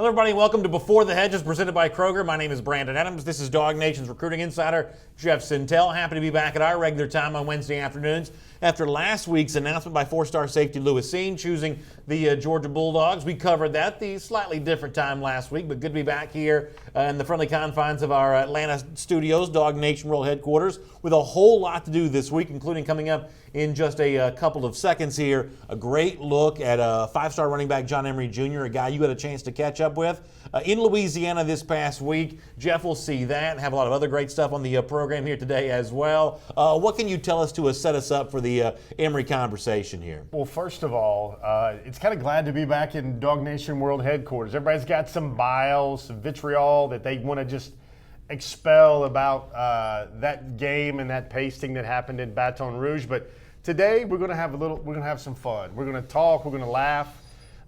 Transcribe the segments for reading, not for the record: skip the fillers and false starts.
Hello, everybody. Welcome to Before the Hedges, presented by Kroger. My name is Brandon Adams. This is Dog Nation's recruiting insider, Jeff Sintel. Happy to be back at our regular time on Wednesday afternoons after last week's announcement by four-star safety Lewis Seen choosing the Georgia Bulldogs. We covered that the slightly different time last week, but good to be back here in the friendly confines of our Atlanta studios, Dog Nation World Headquarters, with a whole lot to do this week, including coming up in just a couple of seconds here, a great look at five-star running back John Emery Jr., a guy you had a chance to catch up with in Louisiana this past week. Jeff will see that and have a lot of other great stuff on the program here today as well. What can you tell us to set us up for the Emery conversation here? Well, first of all, it's kind of glad to be back in Dog Nation World Headquarters. Everybody's got some bile, some vitriol that they want to just expel about that game and that pasting that happened in Baton Rouge. But today we're going to have some fun. We're going to talk. We're going to laugh.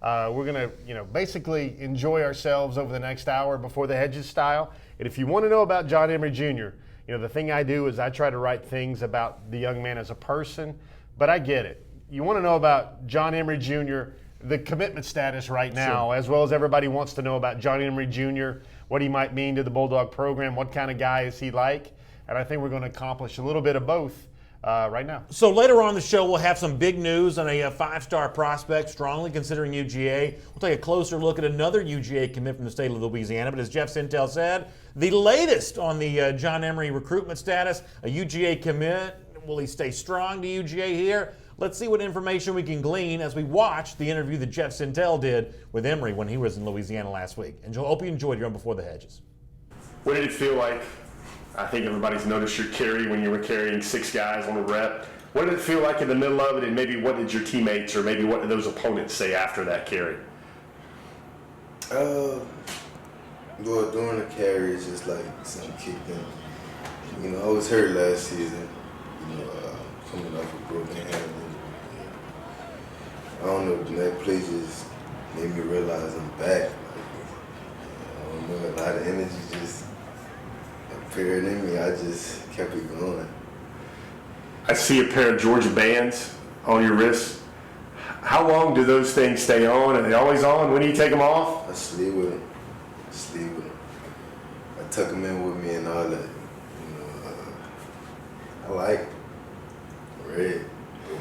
We're going to, basically enjoy ourselves over the next hour before the Hedges style. And if you want to know about John Emery Jr., the thing I do is I try to write things about the young man as a person, but I get it. You want to know about John Emery Jr., the commitment status right now, sure, as well as everybody wants to know about John Emery Jr., what he might mean to the Bulldog program, what kind of guy is he like, and I think we're going to accomplish a little bit of both right now. So later on in the show, we'll have some big news on a five-star prospect strongly considering UGA. We'll take a closer look at another UGA commit from the state of Louisiana. But as Jeff Sintel said, the latest on the John Emery recruitment status, a UGA commit. Will he stay strong to UGA here? Let's see what information we can glean as we watch the interview that Jeff Sintel did with Emery when he was in Louisiana last week. And I hope you enjoyed your own Before the Hedges. What did it feel like? I think everybody's noticed your carry when you were carrying 6 guys on a rep. What did it feel like in the middle of it, and maybe what did your teammates or maybe what did those opponents say after that carry? Well, during the carry, it's just like something kicked in. I was hurt last season, coming off a broken hand. I don't know, that play just made me realize I'm back. I don't know, a lot of energy just appeared in me. I just kept it going. I see a pair of Georgia bands on your wrists. How long do those things stay on? Are they always on? When do you take them off? I sleep with them. I tuck them in with me and all that. I like them. Red,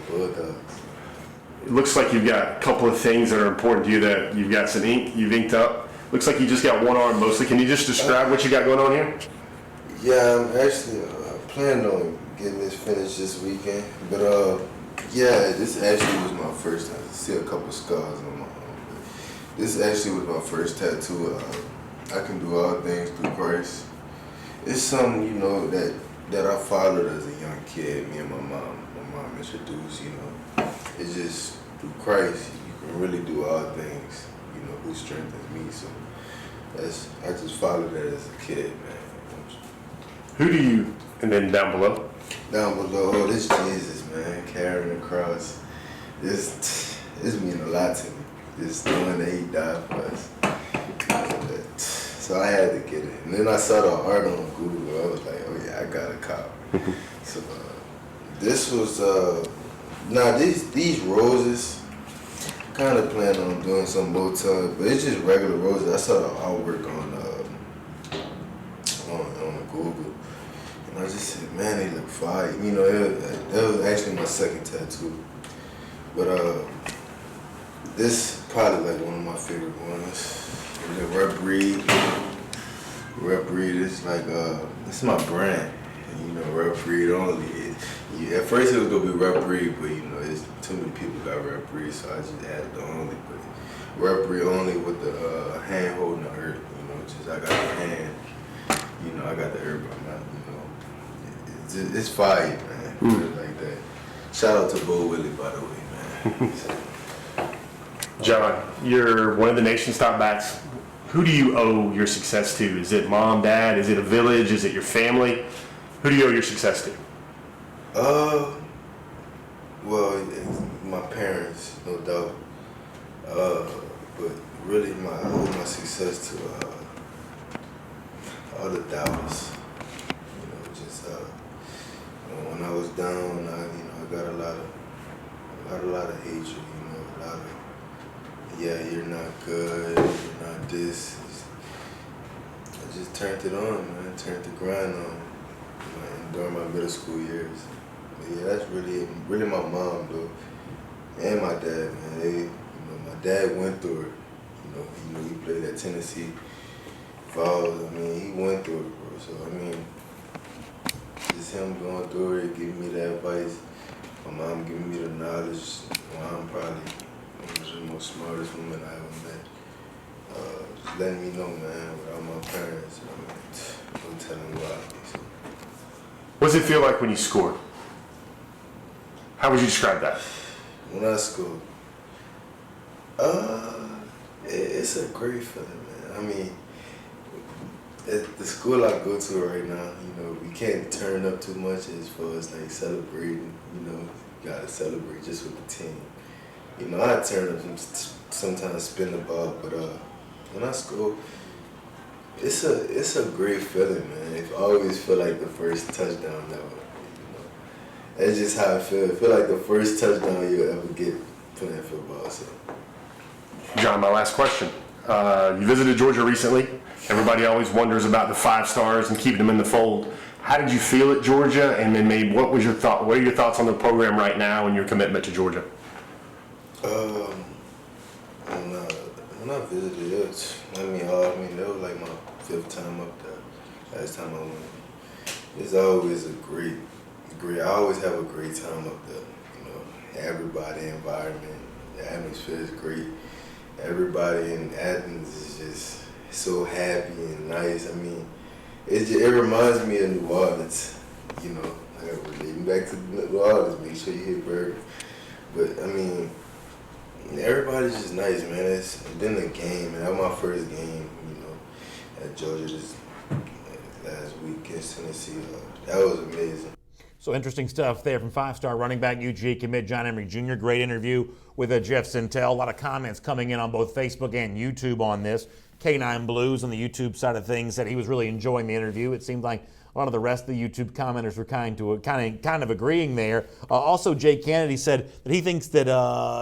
Bulldogs. It looks like you've got a couple of things that are important to you. That you've got some ink, you've inked up. Looks like you just got one arm mostly. Can you just describe what you got going on here? Yeah, I'm actually planning on getting this finished this weekend. But this actually was my first time. I see a couple scars on my arm. But this actually was my first tattoo. I can do all things through Christ. It's something, that I followed as a young kid. Me and my mom introduced, It's just through Christ, you can really do all things, who strengthens me. So I just followed that as a kid, man. Who do you, and then down below? Down below, this Jesus, man, carrying the cross. This mean a lot to me. This knowing that he died for us. So I had to get it. And then I saw the art on Google. I was like, oh yeah, I got a cop. So this was, these roses, kind of plan on doing some Botox, but it's just regular roses. I saw the artwork on Google, and I just said, man, they look fire. That was actually my second tattoo, but this probably like one of my favorite ones. The Rep Breed is like it's my brand. Rep Breed only. At first it was gonna be Rep Breed, but it's too many people got Rep Breed, so I just added the only. But Rep Breed only with the hand holding the herb. Just I got the hand. I got the herb. It's fire, man. Like that. Shout out to Bo Willie, by the way, man. John, you're one of the nation's top backs. Who do you owe your success to? Is it mom, dad? Is it a village? Is it your family? Who do you owe your success to? Well, my parents, no doubt. But really, I owe my success to all the doubters. When I was down, I got a lot of hatred. yeah, you're not good, you're not this. I just turned it on, man. Turned the grind on, man, during my middle school years. But yeah, that's really my mom though, and my dad, man. My dad went through it. He played at Tennessee Falls. I mean, he went through it, bro. So I mean, just him going through it, giving me the advice. My mom giving me the knowledge. My mom probably was the most smartest woman I ever met. Just letting me know, man, without my parents, no telling why. So. What does it feel like when you score? How would you describe that? When I score, it's a great feeling, man. I mean, at the school I go to right now, we can't turn up too much as far as like celebrating. You gotta celebrate just with the team. I turn up and sometimes spin the ball, but when I score, it's a great feeling, man. I always feel like the first touchdown ever. That's just how I feel. I feel like the first touchdown you'll ever get playing football. So. John, my last question. You visited Georgia recently. Everybody always wonders about the 5 stars and keeping them in the fold. How did you feel at Georgia? And then maybe what was your thought? What are your thoughts on the program right now and your commitment to Georgia? When I visited, it was like my 5th time up there. Last time I went, it's always great. I always have a great time up there. Everybody, environment, the atmosphere is great. Everybody in Athens is just so happy and nice. I mean, it reminds me of New Orleans. I gotta relate back to New Orleans. Make sure you hit burger. But I mean, everybody's just nice, man. And then the game, man. That was my first game, at Georgia this last week against Tennessee. That was amazing. So interesting stuff there from 5-star running back UGA commit John Emery Jr. Great interview with Jeff Sintel. A lot of comments coming in on both Facebook and YouTube on this. K9 Blues on the YouTube side of things said he was really enjoying the interview. It seemed like a lot of the rest of the YouTube commenters were kind of agreeing there. Also, Jay Kennedy said that he thinks that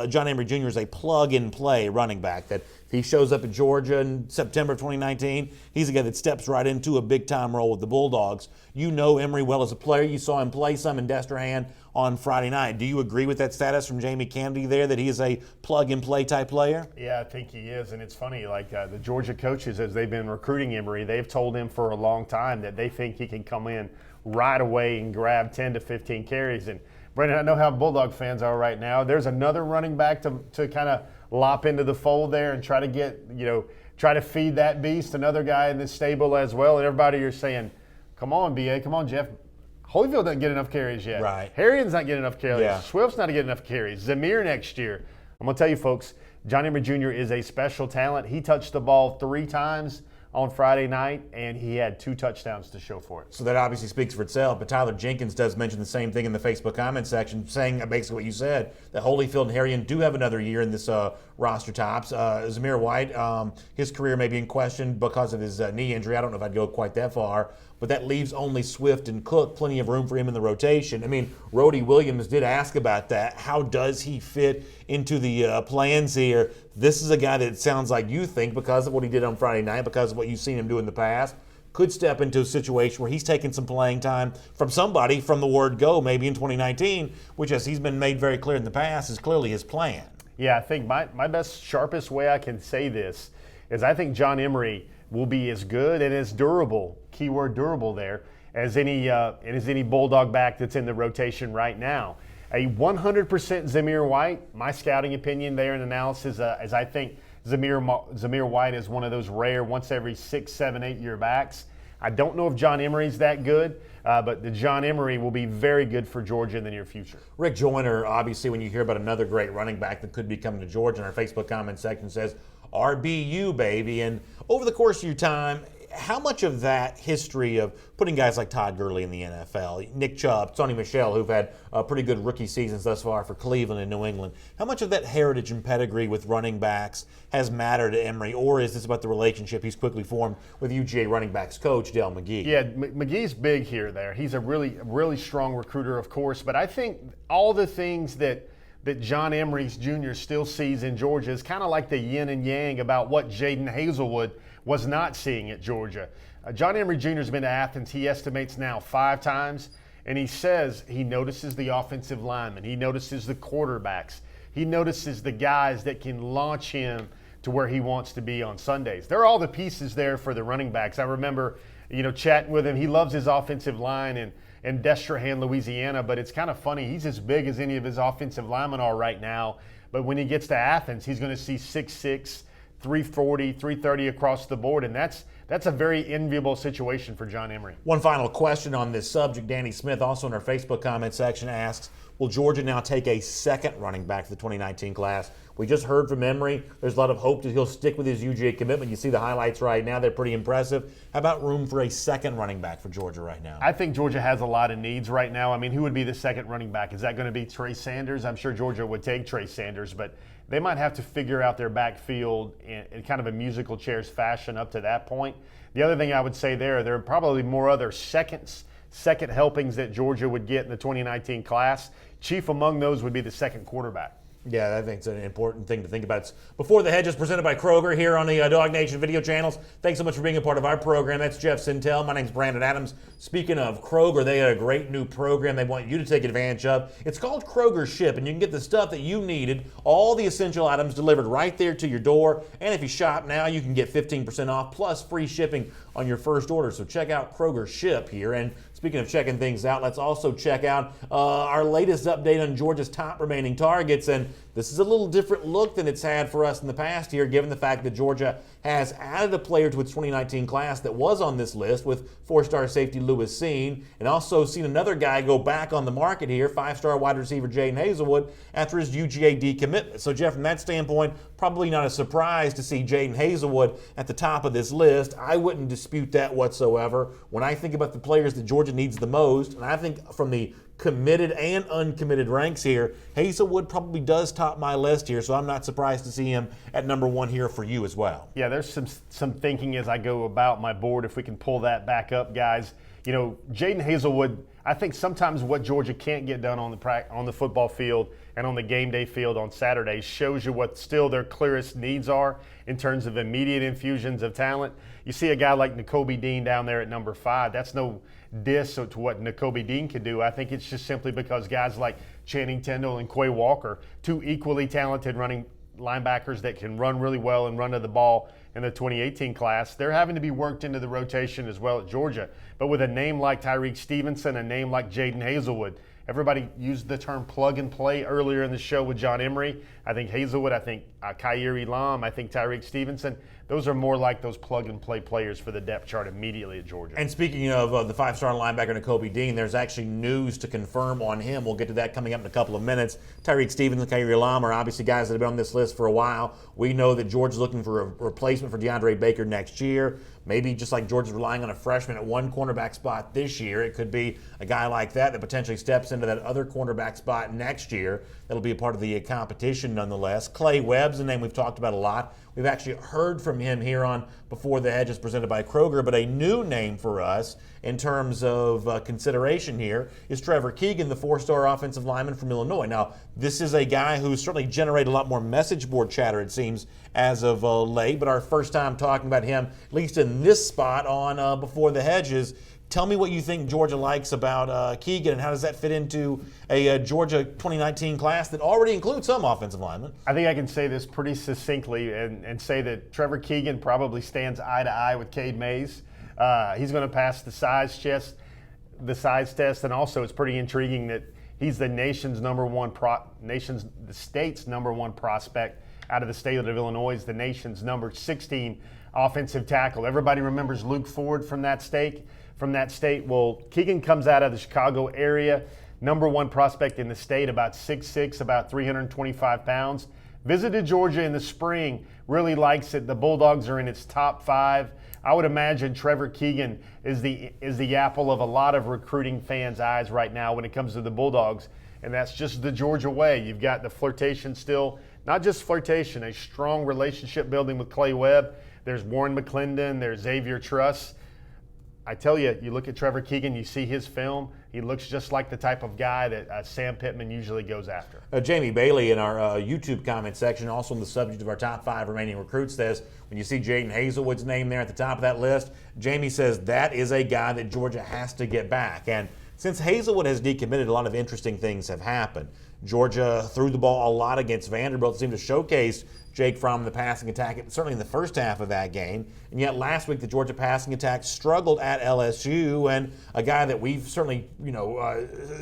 John Emery Jr. is a plug-and-play running back, that if he shows up at Georgia in September of 2019, he's a guy that steps right into a big-time role with the Bulldogs. You know Emery well as a player. You saw him play some in Destrehan on Friday night. Do you agree with that status from Jamie Kennedy there, that he is a plug-and-play type player? Yeah, I think he is, and it's funny, like the Georgia coaches, as they've been recruiting Emery, they've told him for a long time that they think he can come in right away and grab 10 to 15 carries. And Brandon, I know how Bulldog fans are right now. There's another running back to kind of lop into the fold there and try to feed that beast, another guy in the stable as well. And everybody, you're saying, come on, BA, come on, Jeff. Holyfield doesn't get enough carries yet. Right. Harrigan's not getting enough carries. Yeah. Swift's not getting enough carries. Zamir next year. I'm going to tell you, folks, John Emery Jr. is a special talent. He touched the ball 3 times on Friday night, and he had 2 touchdowns to show for it. So that obviously speaks for itself. But Tyler Jenkins does mention the same thing in the Facebook comment section, saying basically what you said, that Holyfield and Harrigan do have another year in this roster tops. Zamir White, his career may be in question because of his knee injury. I don't know if I'd go quite that far. But that leaves only Swift and Cook, plenty of room for him in the rotation. I mean, Rhodey Williams did ask about that. How does he fit into the plans here? This is a guy that sounds like you think, because of what he did on Friday night, because of what you've seen him do in the past, could step into a situation where he's taking some playing time from somebody from the word go, maybe in 2019, which, as he's been made very clear in the past, is clearly his plan. Yeah, I think my best, sharpest way I can say this is I think John Emery will be as good and as durable, keyword durable there, as any Bulldog back that's in the rotation right now. A 100% Zamir White, my scouting opinion there and analysis, as I think Zamir White is one of those rare once every 6, 7, 8 year backs. I don't know if John Emery's that good, but the John Emery will be very good for Georgia in the near future. Rick Joyner, obviously, when you hear about another great running back that could be coming to Georgia, in our Facebook comment section says, RBU, baby. And over the course of your time, how much of that history of putting guys like Todd Gurley in the NFL, Nick Chubb, Sonny Michel, who've had pretty good rookie seasons thus far for Cleveland and New England, how much of that heritage and pedigree with running backs has mattered to Emery, or is this about the relationship he's quickly formed with UGA running backs coach Dale McGee? Yeah, McGee's big here there. He's a really strong recruiter, of course, but I think all the things that that John Emery Jr. still sees in Georgia is kind of like the yin and yang about what Jaden Hazelwood was not seeing at Georgia. John Emery Jr. has been to Athens, he estimates now 5 times, and he says he notices the offensive linemen, he notices the quarterbacks, he notices the guys that can launch him to where he wants to be on Sundays. There are all the pieces there for the running backs. I remember, chatting with him. He loves his offensive line in Destrehan, Louisiana, but it's kind of funny. He's as big as any of his offensive linemen are right now, but when he gets to Athens, he's going to see 6'6", 340, 330 across the board, and that's a very enviable situation for John Emery. One final question on this subject. Danny Smith, also in our Facebook comment section, asks, will Georgia now take a second running back for the 2019 class? We just heard from Emery. There's a lot of hope that he'll stick with his UGA commitment. You see the highlights right now. They're pretty impressive. How about room for a second running back for Georgia right now? I think Georgia has a lot of needs right now. I mean, who would be the second running back? Is that going to be Trey Sanders? I'm sure Georgia would take Trey Sanders, but they might have to figure out their backfield in kind of a musical chairs fashion up to that point. The other thing I would say there are probably more other second helpings that Georgia would get in the 2019 class. Chief among those would be the second quarterback. Yeah, I think it's an important thing to think about. It's Before the Hedges, presented by Kroger here on the Dog Nation video channels. Thanks so much for being a part of our program. That's Jeff Sintel. My name's Brandon Adams. Speaking of Kroger, they got a great new program they want you to take advantage of. It's called Kroger Ship, and you can get the stuff that you needed, all the essential items delivered right there to your door. And if you shop now, you can get 15% off plus free shipping on your first order. So check out Kroger Ship here. And speaking of checking things out, let's also check out our latest update on Georgia's top remaining targets. And this is a little different look than it's had for us in the past year, given the fact that Georgia has added a player to its 2019 class that was on this list with 4-star safety Lewis Seen, and also seen another guy go back on the market here, 5-star wide receiver Jaden Hazelwood, after his UGA decommitment. So, Jeff, from that standpoint, probably not a surprise to see Jaden Hazelwood at the top of this list. I wouldn't dispute that whatsoever. When I think about the players that Georgia needs the most, and I think from the committed and uncommitted ranks here, Hazelwood probably does top my list here, so I'm not surprised to see him at number 1 here for you as well. Yeah, there's some thinking as I go about my board, if we can pull that back up, guys. Jaden Hazelwood, I think sometimes what Georgia can't get done on the football field and on the game day field on Saturdays shows you what still their clearest needs are in terms of immediate infusions of talent. You see a guy like Nakobe Dean down there at number 5. That's no diss to what Nakobe Dean can do. I think it's just simply because guys like Channing Tindall and Quay Walker, 2 equally talented running linebackers that can run really well and run to the ball in the 2018 class, they're having to be worked into the rotation as well at Georgia. But with a name like Tyreek Stevenson, a name like Jaden Hazelwood, everybody used the term plug and play earlier in the show with John Emery. I think Hazelwood, I think Khair Elam, I think Tyreek Stevenson, those are more like those plug and play players for the depth chart immediately at Georgia. And speaking of the 5-star linebacker Nakobe Dean, there's actually news to confirm on him. We'll get to that coming up in a couple of minutes. Tyreek Stevenson and Khair Elam are obviously guys that have been on this list for a while. We know that Georgia's looking for a replacement for DeAndre Baker next year. Maybe just like Georgia's relying on a freshman at one cornerback spot this year, it could be a guy like that potentially steps into that other cornerback spot next year. That'll be a part of the competition nonetheless. Clay Webb's a name we've talked about a lot. We've actually heard from him here on Before the Hedges presented by Kroger, but a new name for us in terms of consideration here is Trevor Keegan, the 4-star offensive lineman from Illinois. Now, this is a guy who's certainly generated a lot more message board chatter, it seems, as of late, but our first time talking about him, at least in this spot on Before the Hedges. Tell me what you think Georgia likes about Keegan, and how does that fit into a Georgia 2019 class that already includes some offensive linemen? I think I can say this pretty succinctly and say that Trevor Keegan probably stands eye to eye with Cade Mays. He's going to pass the size test, and also it's pretty intriguing that he's the state's number 1 prospect out of the state of Illinois, the nation's number 16 offensive tackle. Everybody remembers Luke Ford from that state. Well, Keegan comes out of the Chicago area, number 1 prospect in the state, about 6'6", about 325 pounds. Visited Georgia in the spring, really likes it. The Bulldogs are in its top 5. I would imagine Trevor Keegan is the apple of a lot of recruiting fans' eyes right now when it comes to the Bulldogs, and that's just the Georgia way. You've got the flirtation still, not just flirtation, a strong relationship building with Clay Webb. There's Warren McClendon, there's Xavier Truss. I tell you, you look at Trevor Keegan, you see his film, He looks just like the type of guy that Sam Pittman usually goes after. Jamie Bailey in our YouTube comment section, also on the subject of our top 5 remaining recruits, says when you see Jaden Hazelwood's name there at the top of that list, Jamie says that is a guy that Georgia has to get back. And since Hazelwood has decommitted, a lot of interesting things have happened. Georgia threw the ball a lot against Vanderbilt, seemed to showcase Jake Fromm in the passing attack, certainly in the first half of that game. And yet last week the Georgia passing attack struggled at LSU, and a guy that we've certainly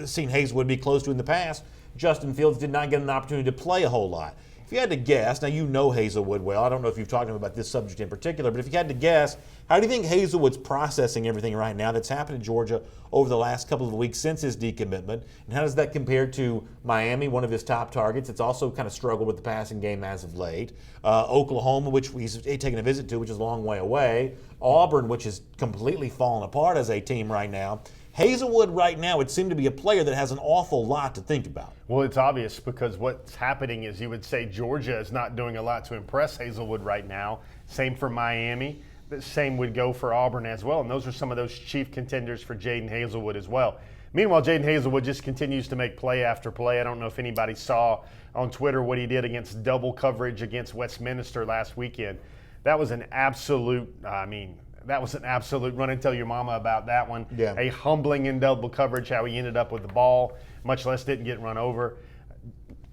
seen Hazelwood be close to in the past, Justin Fields, did not get an opportunity to play a whole lot. If you had to guess, now you know Hazelwood well, I don't know if you've talked to him about this subject in particular, but if you had to guess, how do you think Hazelwood's processing everything right now that's happened in Georgia over the last couple of weeks since his decommitment? And how does that compare to Miami, one of his top targets? It's also kind of struggled with the passing game as of late. Oklahoma, which he's taken a visit to, which is a long way away. Auburn, which has completely fallen apart as a team right now. Hazelwood right now would seem to be a player that has an awful lot to think about. Well, it's obvious because what's happening is you would say Georgia is not doing a lot to impress Hazelwood right now. Same for Miami. The same would go for Auburn as well. And those are some of those chief contenders for Jaden Hazelwood as well. Meanwhile, Jaden Hazelwood just continues to make play after play. I don't know if anybody saw on Twitter what he did against double coverage against Westminster last weekend. That was an absolute, run and tell your mama about that one. Yeah. A humbling in double coverage, how he ended up with the ball, much less didn't get run over.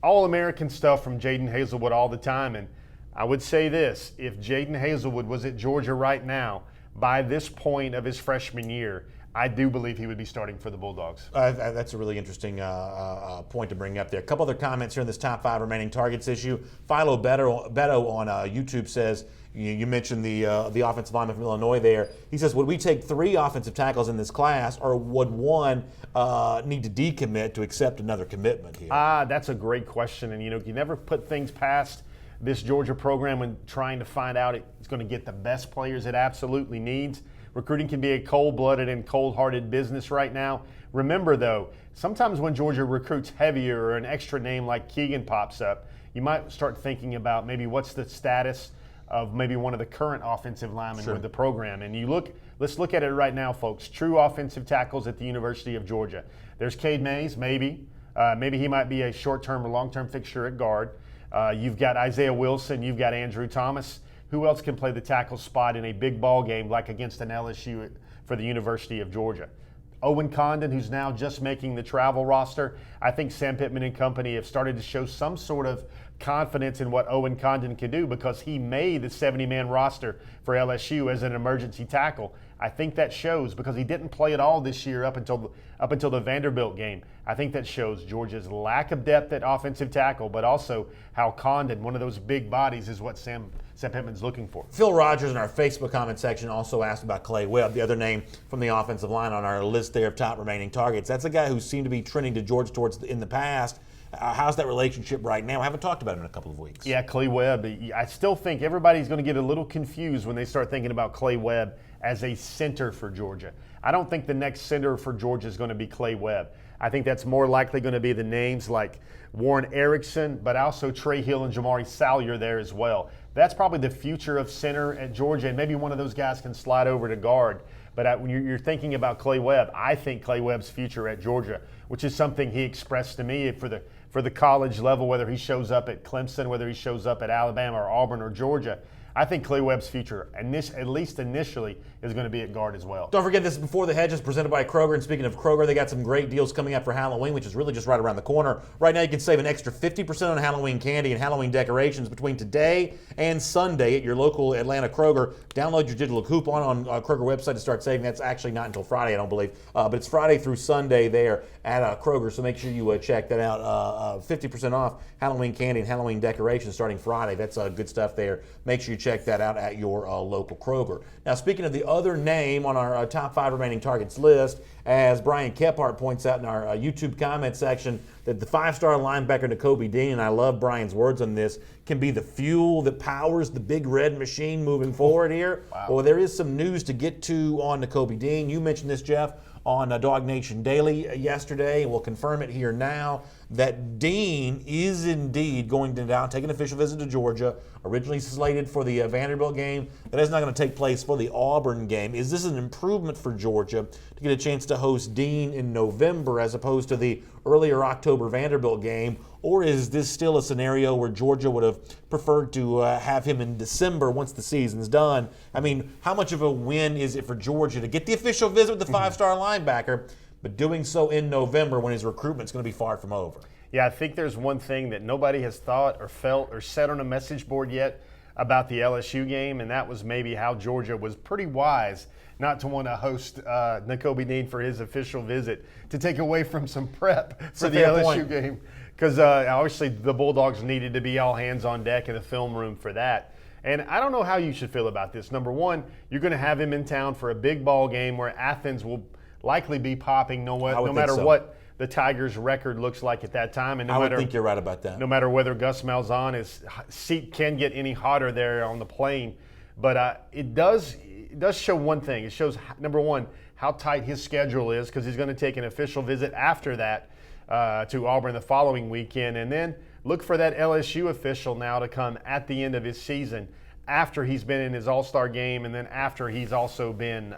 All-American stuff from Jaden Hazelwood all the time. And I would say this, if Jaden Hazelwood was at Georgia right now, by this point of his freshman year, I do believe he would be starting for the Bulldogs. That's a really interesting point to bring up there. A couple other comments here in this top 5 remaining targets issue. Philo Beto on YouTube says, you mentioned the offensive lineman from Illinois there. He says, would we take 3 offensive tackles in this class, or would one need to decommit to accept another commitment here? That's a great question. And, you never put things past this Georgia program when trying to find out it's going to get the best players it absolutely needs. Recruiting can be a cold-blooded and cold-hearted business right now. Remember, though, sometimes when Georgia recruits heavier or an extra name like Keegan pops up, you might start thinking about maybe what's the status of maybe one of the current offensive linemen with the program. And let's look at it right now, folks. True offensive tackles at the University of Georgia. There's Cade Mays, maybe. Maybe he might be a short-term or long-term fixture at guard. You've got Isaiah Wilson. You've got Andrew Thomas. Who else can play the tackle spot in a big ball game like against an LSU for the University of Georgia? Owen Condon, who's now just making the travel roster. I think Sam Pittman and company have started to show some sort of confidence in what Owen Condon can do because he made the 70-man roster for LSU as an emergency tackle. I think that shows because he didn't play at all this year up until the Vanderbilt game. I think that shows Georgia's lack of depth at offensive tackle, but also how Condon, one of those big bodies, is what Sam Pittman's looking for. Phil Rogers in our Facebook comment section also asked about Clay Webb, the other name from the offensive line on our list there of top remaining targets. That's a guy who seemed to be trending to Georgia in the past. How's that relationship right now? I haven't talked about him in a couple of weeks. Yeah, Clay Webb. I still think everybody's going to get a little confused when they start thinking about Clay Webb as a center for Georgia. I don't think the next center for Georgia is going to be Clay Webb. I think that's more likely going to be the names like Warren Erickson, but also Trey Hill and Jamari Salyer there as well. That's probably the future of center at Georgia, and maybe one of those guys can slide over to guard. But when you're thinking about Clay Webb, I think Clay Webb's future at Georgia, which is something he expressed to me for the college level, whether he shows up at Clemson, whether he shows up at Alabama or Auburn or Georgia. I think Clay Webb's future, and this, at least initially, is going to be at guard as well. Don't forget, this is Before the Hedges, presented by Kroger. And speaking of Kroger, they got some great deals coming up for Halloween, which is really just right around the corner. Right now, you can save an extra 50% on Halloween candy and Halloween decorations between today and Sunday at your local Atlanta Kroger. Download your digital coupon on Kroger website to start saving. That's actually not until Friday, I don't believe. But it's Friday through Sunday there at Kroger, so make sure you check that out. 50% off Halloween candy and Halloween decorations starting Friday. That's good stuff there. Make sure you check that out at your local Kroger. Now, speaking of the other name on our top 5 remaining targets list, as Brian Kephart points out in our YouTube comment section, that the 5-star linebacker Nakobe Dean, and I love Brian's words on this, can be the fuel that powers the big red machine moving forward here. Wow. Well, there is some news to get to on Nakobe Dean. You mentioned this, Jeff, on Dog Nation Daily yesterday, and we'll confirm it here now. that Dean is indeed going to now take an official visit to Georgia, originally slated for the Vanderbilt game. That is not going to take place for the Auburn game. Is this an improvement for Georgia to get a chance to host Dean in November as opposed to the earlier October Vanderbilt game? Or is this still a scenario where Georgia would have preferred to have him in December once the season's done? I mean, how much of a win is it for Georgia to get the official visit with the five-star linebacker, but doing so in November when his recruitment's going to be far from over? Yeah, I think there's one thing that nobody has thought or felt or said on a message board yet about the LSU game, and that was maybe how Georgia was pretty wise not to want to host Nakobe Dean for his official visit to take away from some prep for the LSU game. Because obviously the Bulldogs needed to be all hands on deck in the film room for that. And I don't know how you should feel about this. Number one, you're going to have him in town for a big ball game where Athens will likely be popping no matter what the Tigers' record looks like at that time. And I would think you're right about that. No matter whether Gus Malzahn's seat can get any hotter there on the plane. But it does show one thing. It shows, number one, how tight his schedule is, because he's going to take an official visit after that to Auburn the following weekend. And then look for that LSU official now to come at the end of his season, after he's been in his All-Star game, and then after he's also been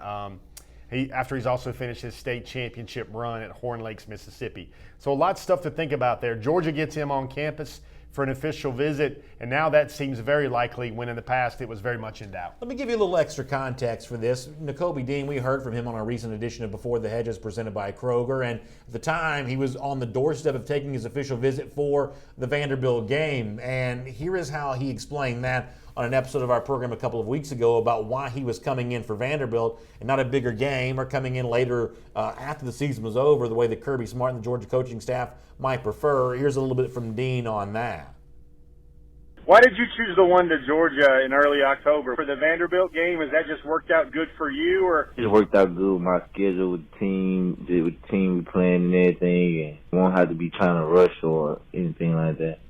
after he's also finished his state championship run at Horn Lakes, Mississippi. So a lot of stuff to think about there. Georgia gets him on campus for an official visit, and now that seems very likely, when in the past it was very much in doubt. Let me give you a little extra context for this. Nakobe Dean, we heard from him on a recent edition of Before the Hedges presented by Kroger, and at the time he was on the doorstep of taking his official visit for the Vanderbilt game, and here is how he explained that on an episode of our program a couple of weeks ago about why he was coming in for Vanderbilt and not a bigger game, or coming in later after the season was over, the way that Kirby Smart and the Georgia coaching staff might prefer. Here's a little bit from Dean on that. Why did you choose the one to Georgia in early October for the Vanderbilt game? Has that just worked out good for you, or? It worked out good with my schedule, with the team, we playing and everything, and won't have to be trying to rush or anything like that.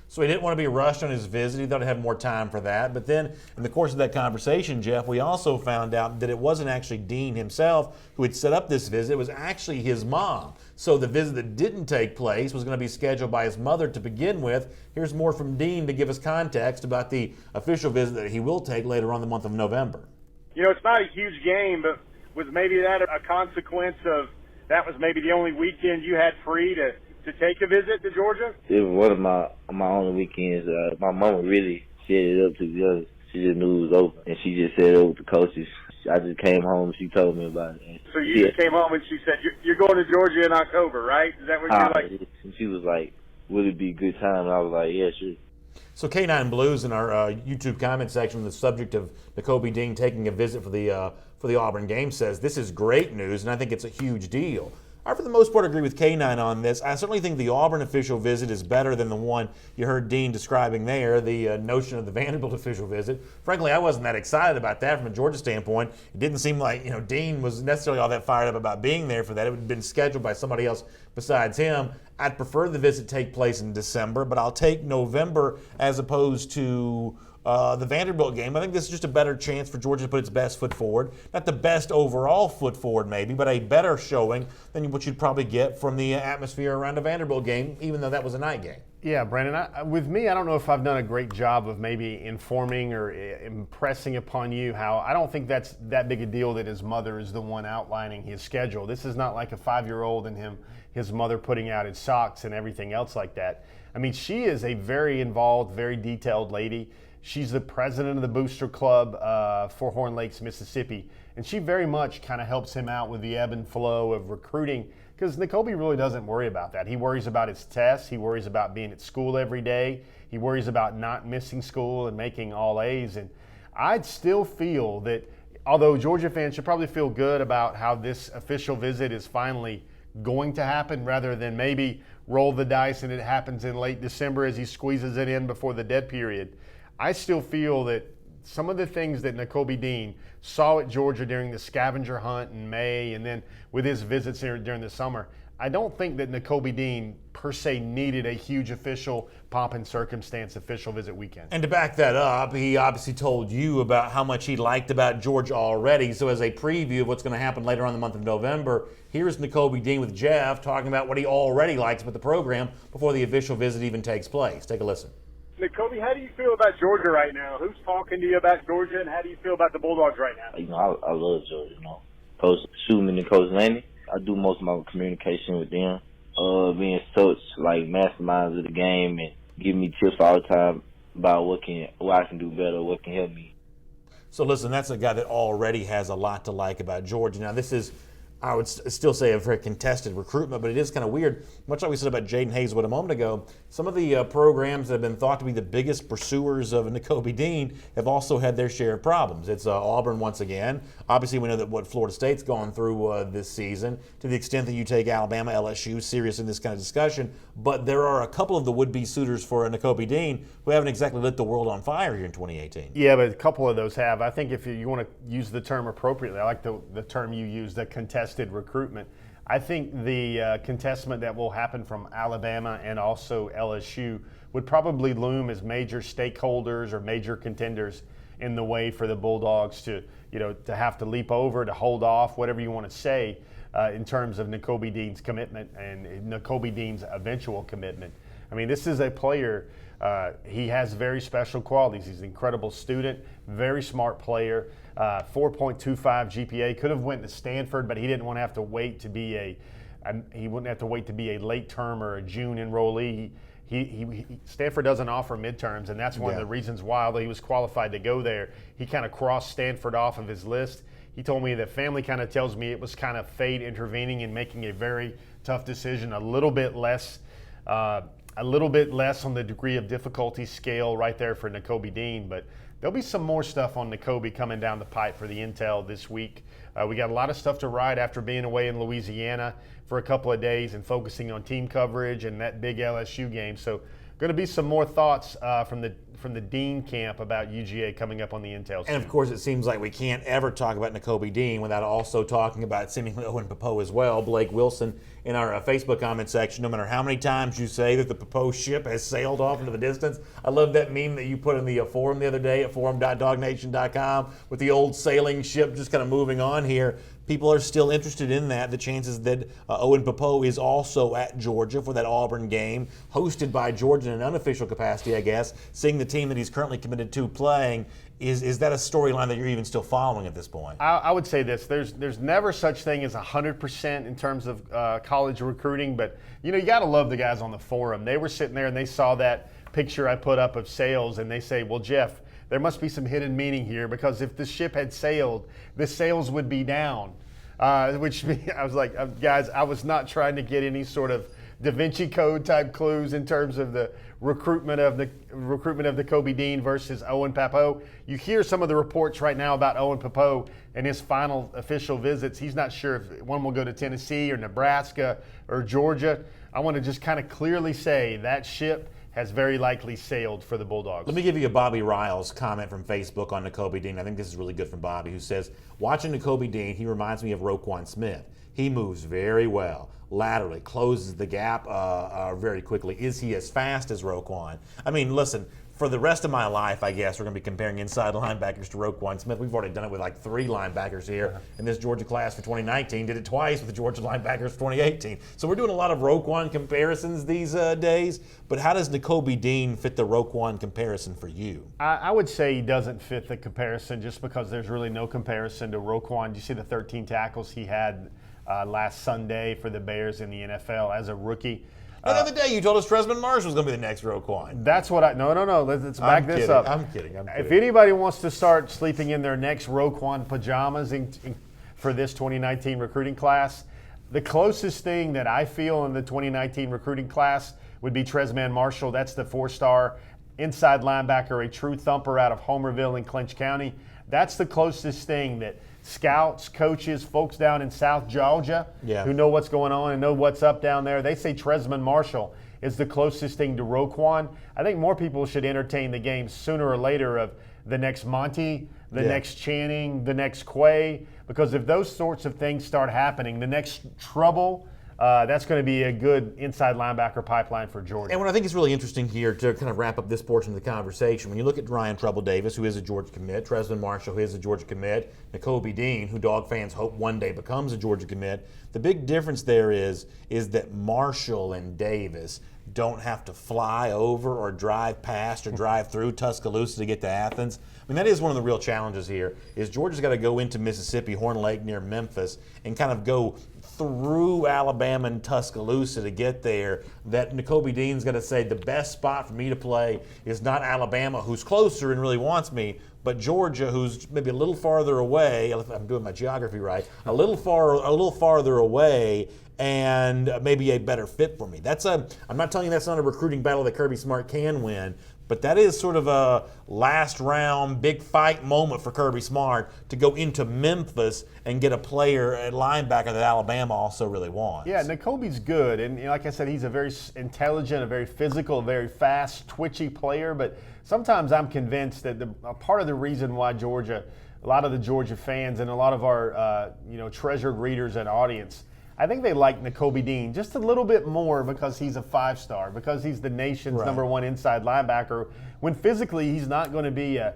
So he didn't want to be rushed on his visit. He thought he'd have more time for that. But then in the course of that conversation, Jeff, we also found out that it wasn't actually Dean himself who had set up this visit. It was actually his mom. So the visit that didn't take place was going to be scheduled by his mother to begin with. Here's more from Dean to give us context about the official visit that he will take later on the month of November. You know, it's not a huge game, but was maybe that a consequence of that was maybe the only weekend you had free to take a visit to Georgia? It was one of my only weekends. My mama really set it up to be honest. She just knew it was open, and she just set it up with the coaches. I just came home and she told me about it. So you just came home and she said, you're going to Georgia in October, right? Is that what you're like? And she was like, would it be a good time? And I was like, yeah, sure. So K9 Blues in our YouTube comment section, the subject of Nakobe Dean taking a visit for the Auburn game, says this is great news, and I think it's a huge deal. I, for the most part, agree with K9 on this. I certainly think the Auburn official visit is better than the one you heard Dean describing there, the notion of the Vanderbilt official visit. Frankly, I wasn't that excited about that from a Georgia standpoint. It didn't seem like Dean was necessarily all that fired up about being there for that. It had been scheduled by somebody else besides him. I'd prefer the visit take place in December, but I'll take November as opposed to the Vanderbilt game. I think this is just a better chance for Georgia to put its best foot forward. Not the best overall foot forward maybe, but a better showing than what you'd probably get from the atmosphere around a Vanderbilt game, even though that was a night game. Yeah, Brandon, with me, I don't know if I've done a great job of maybe informing or impressing upon you how I don't think that's that big a deal that his mother is the one outlining his schedule. This is not like a 5-year-old and his mother putting out his socks and everything else like that. I mean, she is a very involved, very detailed lady. She's the president of the Booster Club for Horn Lakes, Mississippi, and she very much kind of helps him out with the ebb and flow of recruiting, because Nakobe really doesn't worry about that. He worries about his tests. He worries about being at school every day. He worries about not missing school and making all A's. And I'd still feel that, although Georgia fans should probably feel good about how this official visit is finally going to happen, rather than maybe roll the dice and it happens in late December as he squeezes it in before the dead period, I still feel that some of the things that Nakobe Dean saw at Georgia during the scavenger hunt in May and then with his visits here during the summer, I don't think that Nakobe Dean per se needed a huge official pomp and circumstance official visit weekend. And to back that up, he obviously told you about how much he liked about Georgia already. So as a preview of what's going to happen later on in the month of November, here's Nakobe Dean with Jeff talking about what he already likes about the program before the official visit even takes place. Take a listen. Nakobe, how do you feel about Georgia right now? Who's talking to you about Georgia, and how do you feel about the Bulldogs right now? I love Georgia, Coach Schumann and Coach Laney. I do most of my communication with them. Being such masterminds of the game and give me tips all the time about what I can do better, what can help me. So listen, that's a guy that already has a lot to like about Georgia. Now this is, I would still say, a very contested recruitment, but it is kind of weird. Much like we said about Jaden Hazelwood a moment ago, some of the programs that have been thought to be the biggest pursuers of Nakobe Dean have also had their share of problems. It's Auburn once again. Obviously, we know that what Florida State's gone through this season, to the extent that you take Alabama, LSU serious in this kind of discussion. But there are a couple of the would-be suitors for Nakobe Dean who haven't exactly lit the world on fire here in 2018. Yeah, but a couple of those have. I think if you want to use the term appropriately, I like the term you used, the contested recruitment. I think the contestment that will happen from Alabama and also LSU would probably loom as major stakeholders or major contenders in the way for the Bulldogs to have to leap over, to hold off, whatever you want to say, in terms of Nakobe Dean's commitment and Nakobe Dean's eventual commitment. I mean, this is a player. He has very special qualities. He's an incredible student, very smart player. 4.25 GPA. Could have went to Stanford, but he didn't want to have to wait to be he wouldn't have to wait to be a late term or a June enrollee. Stanford doesn't offer midterms, and that's one of the reasons why, although he was qualified to go there, he kind of crossed Stanford off of his list. He told me that family kind of tells me it was kind of fate intervening and making a very tough decision, a little bit less on the degree of difficulty scale right there for Nakobe Dean. But there'll be some more stuff on Nakobe coming down the pipe for the intel this week. We got a lot of stuff to write after being away in Louisiana for a couple of days and focusing on team coverage and that big LSU game. So going to be some more thoughts from the Dean camp about UGA coming up on the intel. And of course, it seems like we can't ever talk about Nakobe Dean without also talking about seemingly Owen Popo as well. Blake Wilson in our Facebook comment section, no matter how many times you say that the Popo ship has sailed off into the distance. I love that meme that you put in the forum the other day at forum.dognation.com with the old sailing ship just kind of moving on here. People are still interested in that. The chances that Owen Popo is also at Georgia for that Auburn game, hosted by Georgia in an unofficial capacity, I guess, seeing the team that he's currently committed to playing. Is that a storyline that you're even still following at this point? I would say this. There's never such thing as 100% in terms of college recruiting, but you got to love the guys on the forum. They were sitting there and they saw that picture I put up of sails, and they say, well, Jeff, there must be some hidden meaning here, because if the ship had sailed, the sails would be down. Which I was like, guys, I was not trying to get any sort of Da Vinci Code type clues in terms of the recruitment of Nakobe Dean versus Owen Popo. You hear some of the reports right now about Owen Popo and his final official visits. He's not sure if one will go to Tennessee or Nebraska or Georgia. I want to just kind of clearly say that ship has very likely sailed for the Bulldogs. Let me give you a Bobby Riles comment from Facebook on Nakobe Dean. I think this is really good from Bobby, who says, watching Nakobe Dean, he reminds me of Roquan Smith. He moves very well, laterally, closes the gap very quickly. Is he as fast as Roquan? I mean, listen, for the rest of my life, I guess, we're going to be comparing inside linebackers to Roquan Smith. We've already done it with like 3 linebackers here in this Georgia class for 2019. Did it twice with the Georgia linebackers for 2018. So we're doing a lot of Roquan comparisons these days. But how does Nakobe Dean fit the Roquan comparison for you? I would say he doesn't fit the comparison just because there's really no comparison to Roquan. Do you see the 13 tackles he had last Sunday for the Bears in the NFL as a rookie? The other day, you told us Tresman Marshall was going to be the next Roquan. That's what No. Let's back this up. I'm kidding. If anybody wants to start sleeping in their next Roquan pajamas for this 2019 recruiting class, the closest thing that I feel in the 2019 recruiting class would be Tresman Marshall. That's the 4-star inside linebacker, a true thumper out of Homerville in Clinch County. That's the closest thing that scouts, coaches, folks down in South Georgia who know what's going on and know what's up down there, they say Tresman Marshall is the closest thing to Roquan. I think more people should entertain the game sooner or later of the next Monty, the next Channing, the next Quay, because if those sorts of things start happening, the next trouble that's going to be a good inside linebacker pipeline for Georgia. And what I think is really interesting here to kind of wrap up this portion of the conversation, when you look at Ryan Trouble-Davis, who is a Georgia commit, Tresman Marshall, who is a Georgia commit, Nakobe Dean, who Dog fans hope one day becomes a Georgia commit, the big difference there is that Marshall and Davis don't have to fly over or drive past or drive through Tuscaloosa to get to Athens. I mean, that is one of the real challenges here, is Georgia's got to go into Mississippi, Horn Lake near Memphis, and kind of go through Alabama and Tuscaloosa to get there. That Nakobe Dean's going to say the best spot for me to play is not Alabama, who's closer and really wants me, but Georgia, who's maybe a little farther away, if I'm doing my geography right, a little farther away, and maybe a better fit for me. I'm not telling you that's not a recruiting battle that Kirby Smart can win, but that is sort of a last round big fight moment for Kirby Smart to go into Memphis and get a player at linebacker that Alabama also really wants. Yeah, Nakobe's good, and like I said, he's a very intelligent, a very physical, a very fast, twitchy player, but sometimes I'm convinced that a part of the reason why Georgia, a lot of the Georgia fans and a lot of our treasured readers and audience, I think they like Nakobe Dean just a little bit more because he's a 5-star, because he's the nation's number one inside linebacker, when physically he's not going to be a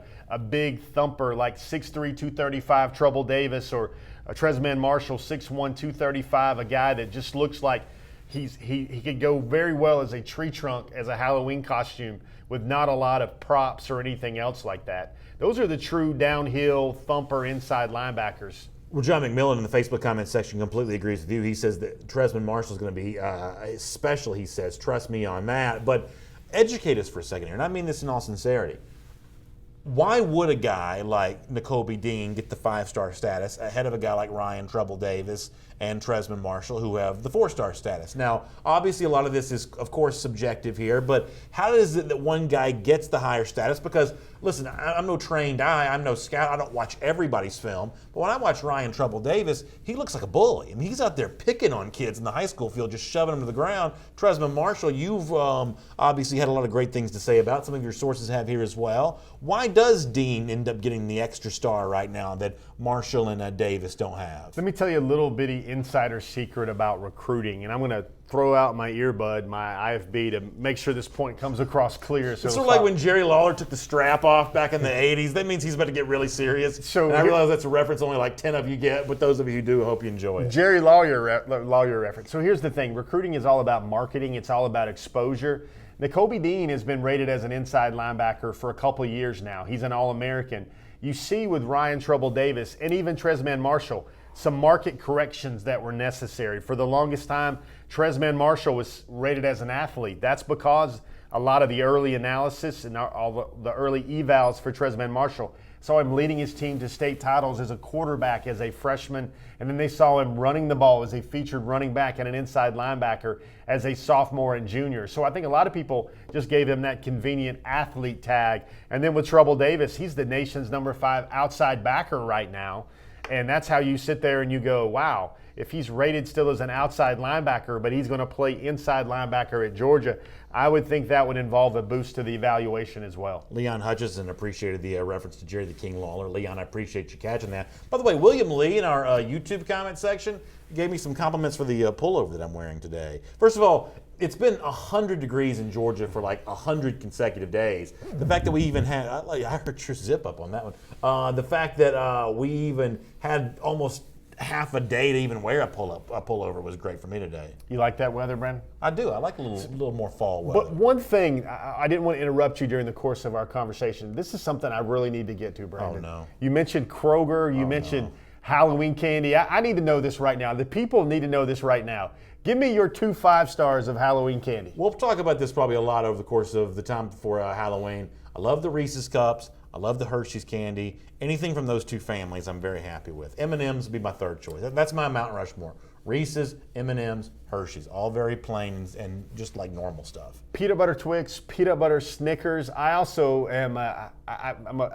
big thumper like 6'3", 235 Trouble-Davis, or a Tresman Marshall, 6'1", 235, a guy that just looks like he could go very well as a tree trunk, as a Halloween costume, with not a lot of props or anything else like that. Those are the true downhill thumper inside linebackers. Well, John McMillan in the Facebook comment section completely agrees with you. He says that Tresman Marshall is going to be special, he says. Trust me on that. But educate us for a second here, and I mean this in all sincerity. Why would a guy like Nakobe Dean get the 5-star status ahead of a guy like Ryan Trouble-Davis and Tresman Marshall, who have the 4-star status? Now, obviously a lot of this is, of course, subjective here, but how is it that one guy gets the higher status? Because, listen, I'm no trained eye, I'm no scout, I don't watch everybody's film, but when I watch Ryan Trouble-Davis, he looks like a bully. I mean, he's out there picking on kids in the high school field, just shoving them to the ground. Tresman Marshall, you've obviously had a lot of great things to say about. Some of your sources have here as well. Why does Dean end up getting the extra star right now that Marshall and Davis don't have? Let me tell you a little bitty insider secret about recruiting, and I'm going to throw out my earbud, my IFB, to make sure this point comes across clear. So it's sort of like when Jerry Lawler took the strap off back in the 80s. That means he's about to get really serious. So and I realize that's a reference only like 10 of you get, but those of you who do, I hope you enjoy it. Jerry Lawler reference. So here's the thing. Recruiting is all about marketing. It's all about exposure. Nakobe Dean has been rated as an inside linebacker for a couple of years now. He's an All-American. You see with Ryan Trouble-Davis and even Tresman Marshall, some market corrections that were necessary. For the longest time, Tresman Marshall was rated as an athlete. That's because a lot of the early analysis and all the early evals for Tresman Marshall saw him leading his team to state titles as a quarterback, as a freshman, and then they saw him running the ball as a featured running back and an inside linebacker as a sophomore and junior. So I think a lot of people just gave him that convenient athlete tag. And then with Trouble-Davis, he's the nation's number 5 outside backer right now. And that's how you sit there and you go, wow, if he's rated still as an outside linebacker, but he's going to play inside linebacker at Georgia, I would think that would involve a boost to the evaluation as well. Leon Hutchison appreciated the reference to Jerry the King Lawler. Leon, I appreciate you catching that. By the way, William Lee in our YouTube comment section gave me some compliments for the pullover that I'm wearing today. First of all, it's been 100 degrees in Georgia for like 100 consecutive days. The fact that we even had, I heard your zip up on that one. The fact that we even had almost half a day to even wear a pullover was great for me today. You like that weather, Brandon? I do. I like a little more fall weather. But one thing, I didn't want to interrupt you during the course of our conversation. This is something I really need to get to, Brandon. Oh, no. You mentioned Kroger. You mentioned Halloween candy. I need to know this right now. The people need to know this right now. Give me your 2 5-stars of Halloween candy. We'll talk about this probably a lot over the course of the time before Halloween. I love the Reese's Cups. I love the Hershey's candy. Anything from those two families I'm very happy with. M&M's would be my third choice. That's my Mount Rushmore. Reese's, M&M's, Hershey's. All very plain and just like normal stuff. Peanut butter Twix, peanut butter Snickers. I also am,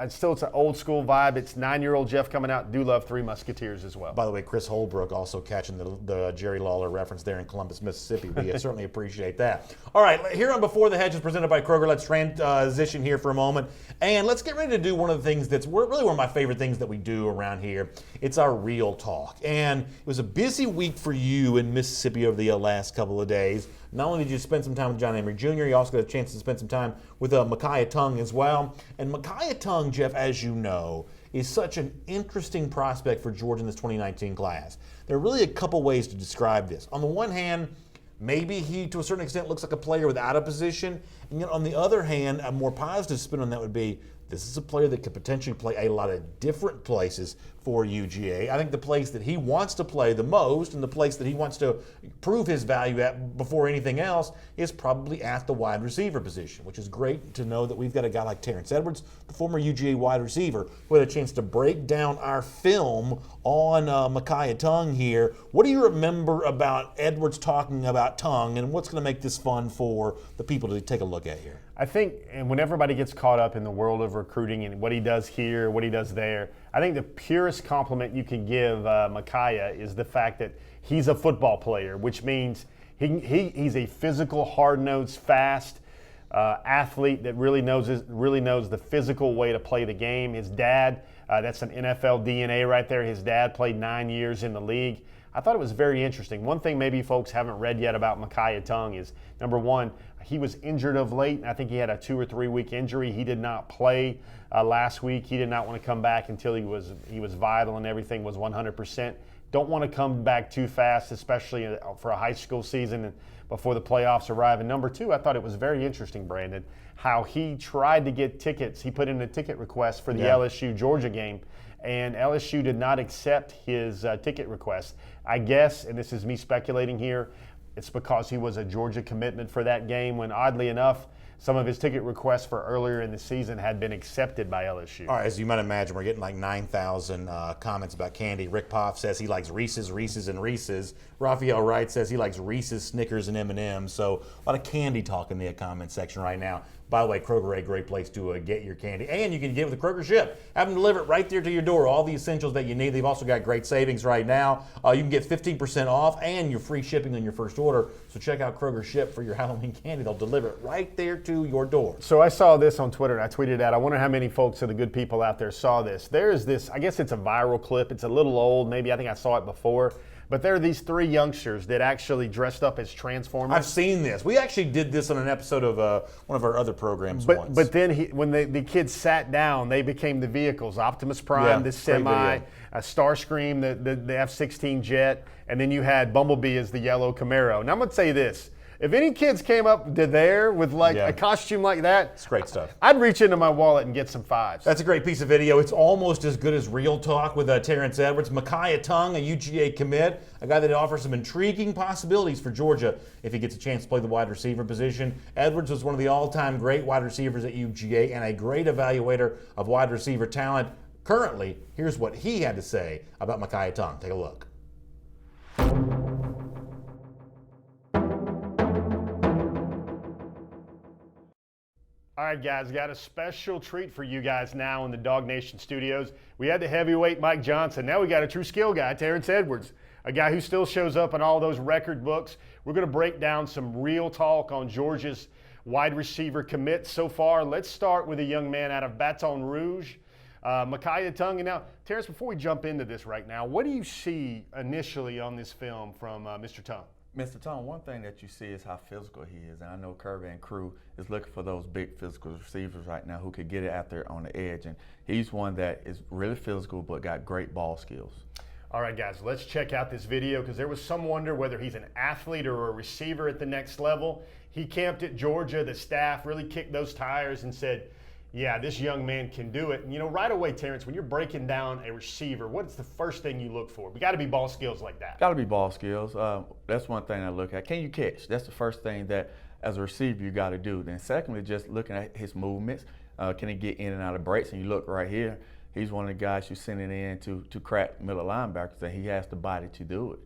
still it's an old school vibe. It's 9-year-old Jeff coming out. Do love Three Musketeers as well. By the way, Chris Holbrook also catching the Jerry Lawler reference there in Columbus, Mississippi. We certainly appreciate that. All right, here on Before the Hedges presented by Kroger, let's transition here for a moment. And let's get ready to do one of the things that's really one of my favorite things that we do around here. It's our Real Talk. And it was a busy week week for you in Mississippi over the last couple of days. Not only did you spend some time with John Emery Jr., you also got a chance to spend some time with Makiya Tongue as well. And Makiya Tongue, Jeff, as you know, is such an interesting prospect for Georgia in this 2019 class. There are really a couple ways to describe this. On the one hand, maybe he, to a certain extent, looks like a player without a position. And yet, on the other hand, a more positive spin on that would be this is a player that could potentially play a lot of different places for UGA. I think the place that he wants to play the most and the place that he wants to prove his value at before anything else is probably at the wide receiver position, which is great to know that we've got a guy like Terrence Edwards, the former UGA wide receiver, who had a chance to break down our film on Makiya Tongue here. What do you remember about Edwards talking about Tongue, and what's going to make this fun for the people to take a look at here? I think, and when everybody gets caught up in the world of recruiting and what he does here, what he does there, I think the purest compliment you can give Makiya is the fact that he's a football player, which means he's a physical, hard-nosed, fast athlete that really knows the physical way to play the game. His dad, that's some NFL DNA right there. His dad played 9 years in the league. I thought it was very interesting. One thing maybe folks haven't read yet about Makiya Tongue is, number one, he was injured of late. I think he had a 2 or 3 week injury. He did not play last week. He did not want to come back until he was vital and everything was 100%. Don't want to come back too fast, especially for a high school season and before the playoffs arrive. And number two, I thought it was very interesting, Brandon, how he tried to get tickets. He put in a ticket request for the LSU-Georgia game, and LSU did not accept his ticket request. I guess, and this is me speculating here, it's because he was a Georgia commitment for that game when, oddly enough, some of his ticket requests for earlier in the season had been accepted by LSU. All right, as you might imagine, we're getting like 9,000 comments about candy. Rick Poff says he likes Reese's, and Reese's. Raphael Wright says he likes Reese's, Snickers, and M&M's. So a lot of candy talk in the comment section right now. By the way, Kroger, a great place to get your candy. And you can get it with the Kroger Ship. Have them deliver it right there to your door. All the essentials that you need. They've also got great savings right now. You can get 15% off and your free shipping on your first order. So check out Kroger Ship for your Halloween candy. They'll deliver it right there to your door. So I saw this on Twitter and I tweeted it out. I wonder how many folks of the good people out there saw this. There's this, I guess it's a viral clip. It's a little old. Maybe I think I saw it before. But there are these 3 youngsters that actually dressed up as Transformers. I've seen this. We actually did this on an episode of one of our other programs once. But then when the kids sat down, they became the vehicles. Optimus Prime, the semi, Starscream, the F-16 jet, and then you had Bumblebee as the yellow Camaro. Now I'm going to say this. If any kids came up to there with like a costume like that, it's great stuff. I'd reach into my wallet and get some 5s. That's a great piece of video. It's almost as good as Real Talk with Terrence Edwards. Makiya Tongue, a UGA commit, a guy that offers some intriguing possibilities for Georgia if he gets a chance to play the wide receiver position. Edwards was one of the all-time great wide receivers at UGA and a great evaluator of wide receiver talent. Currently, here's what he had to say about Makiya Tongue. Take a look. All right, guys, got a special treat for you guys now in the Dog Nation studios. We had the heavyweight Mike Johnson. Now we got a true skill guy, Terrence Edwards, a guy who still shows up in all those record books. We're going to break down some real talk on Georgia's wide receiver commits so far. Let's start with a young man out of Baton Rouge, Makiya Tongue. And now, Terrence, before we jump into this right now, what do you see initially on this film from Mr. Tongue? Mr. Tongue, one thing that you see is how physical he is, and I know Kirby and crew is looking for those big physical receivers right now who could get it out there on the edge, and he's one that is really physical but got great ball skills. All right, guys, let's check out this video because there was some wonder whether he's an athlete or a receiver at the next level. He camped at Georgia. The staff really kicked those tires and said, yeah, this young man can do it. And, you know, right away, Terrence, when you're breaking down a receiver, what's the first thing you look for? We got to be ball skills like that. Got to be ball skills. That's one thing I look at. Can you catch? That's the first thing that, as a receiver, you got to do. Then secondly, just looking at his movements. Can he get in and out of breaks? And you look right here, he's one of the guys you're sending in to crack middle linebackers, and he has the body to do it.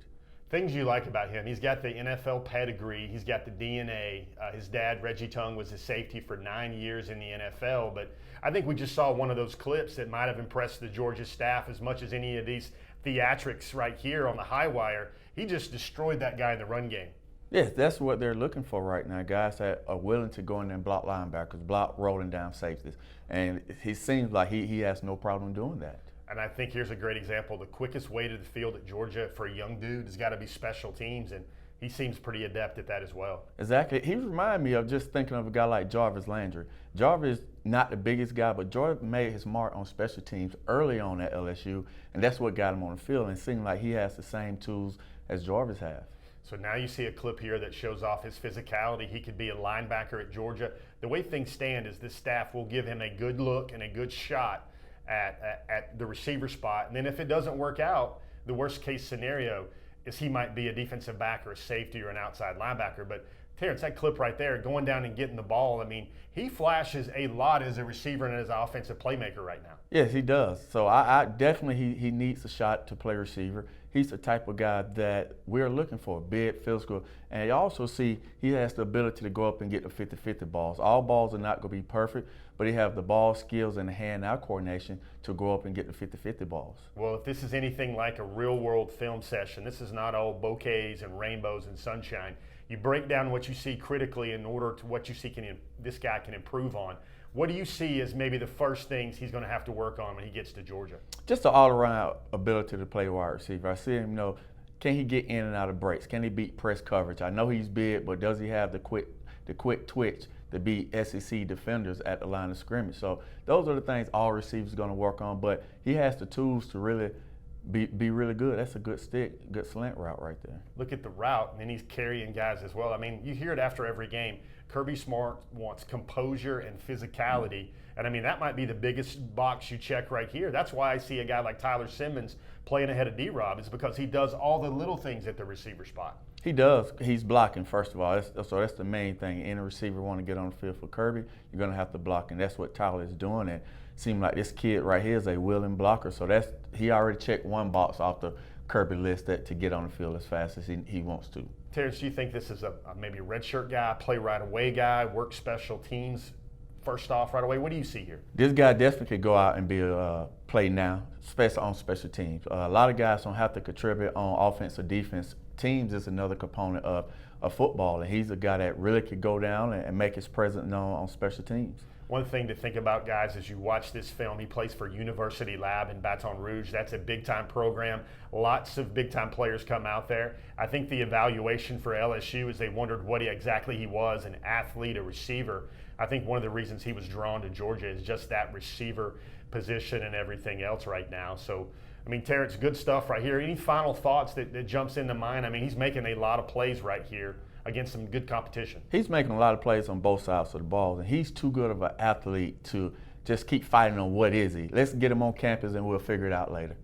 Things you like about him, he's got the NFL pedigree, he's got the DNA. His dad, Reggie Tongue, was his safety for 9 years in the NFL, but I think we just saw one of those clips that might have impressed the Georgia staff as much as any of these theatrics right here on the high wire. He just destroyed that guy in the run game. Yes, that's what they're looking for right now, guys that are willing to go in there and block linebackers, block rolling down safeties, and he seems like he has no problem doing that. And I think here's a great example. The quickest way to the field at Georgia for a young dude has got to be special teams, and he seems pretty adept at that as well. Exactly. He reminded me of just thinking of a guy like Jarvis Landry. Jarvis not the biggest guy, but Jarvis made his mark on special teams early on at LSU, and that's what got him on the field. And it seemed like he has the same tools as Jarvis has. So now you see a clip here that shows off his physicality. He could be a linebacker at Georgia. The way things stand is this staff will give him a good look and a good shot at the receiver spot. And then if it doesn't work out, the worst case scenario is he might be a defensive back or a safety or an outside linebacker. But Terrence, that clip right there, going down and getting the ball, I mean, he flashes a lot as a receiver and as an offensive playmaker right now. Yes, he does. So I definitely, he needs a shot to play receiver. He's the type of guy that we're looking for, big, physical. And you also see he has the ability to go up and get the 50-50 balls. All balls are not going to be perfect, but he has the ball skills and the hand-eye coordination to go up and get the 50-50 balls. Well, if this is anything like a real-world film session, this is not all bouquets and rainbows and sunshine. You break down what you see critically in order to what you see this guy can improve on. What do you see as maybe the first things he's going to have to work on when he gets to Georgia? Just the all-around ability to play wide receiver. I see him, can he get in and out of breaks? Can he beat press coverage? I know he's big, but does he have the quick twitch to beat SEC defenders at the line of scrimmage? So those are the things all receivers are going to work on, but he has the tools to really be really good. That's a good stick, good slant route right there. Look at the route, and then he's carrying guys as well. I mean, you hear it after every game. Kirby Smart wants composure and physicality, and I mean, that might be the biggest box you check right here. That's why I see a guy like Tyler Simmons playing ahead of D-Rob, is because he does all the little things at the receiver spot. He does. He's blocking, first of all. So that's the main thing. Any receiver want to get on the field for Kirby, you're going to have to block, and that's what Tyler is doing. And it seems like this kid right here is a willing blocker, so he already checked one box off the Kirby list to get on the field as fast as he wants to. Terrence, do you think this is maybe a redshirt guy, play right away guy, work special teams first off right away? What do you see here? This guy definitely could go out and be a play now, especially on special teams. A lot of guys don't have to contribute on offense or defense. Teams is another component of football, and he's a guy that really could go down and make his presence known on special teams. One thing to think about, guys, as you watch this film, he plays for University Lab in Baton Rouge. That's a big-time program. Lots of big-time players come out there. I think the evaluation for LSU is they wondered what exactly he was, an athlete, a receiver. I think one of the reasons he was drawn to Georgia is just that receiver position and everything else right now. So, I mean, Terrence, good stuff right here. Any final thoughts that jumps into mind? I mean, he's making a lot of plays right here against some good competition. He's making a lot of plays on both sides of the ball, and he's too good of an athlete to just keep fighting on what is he. Let's get him on campus and we'll figure it out later.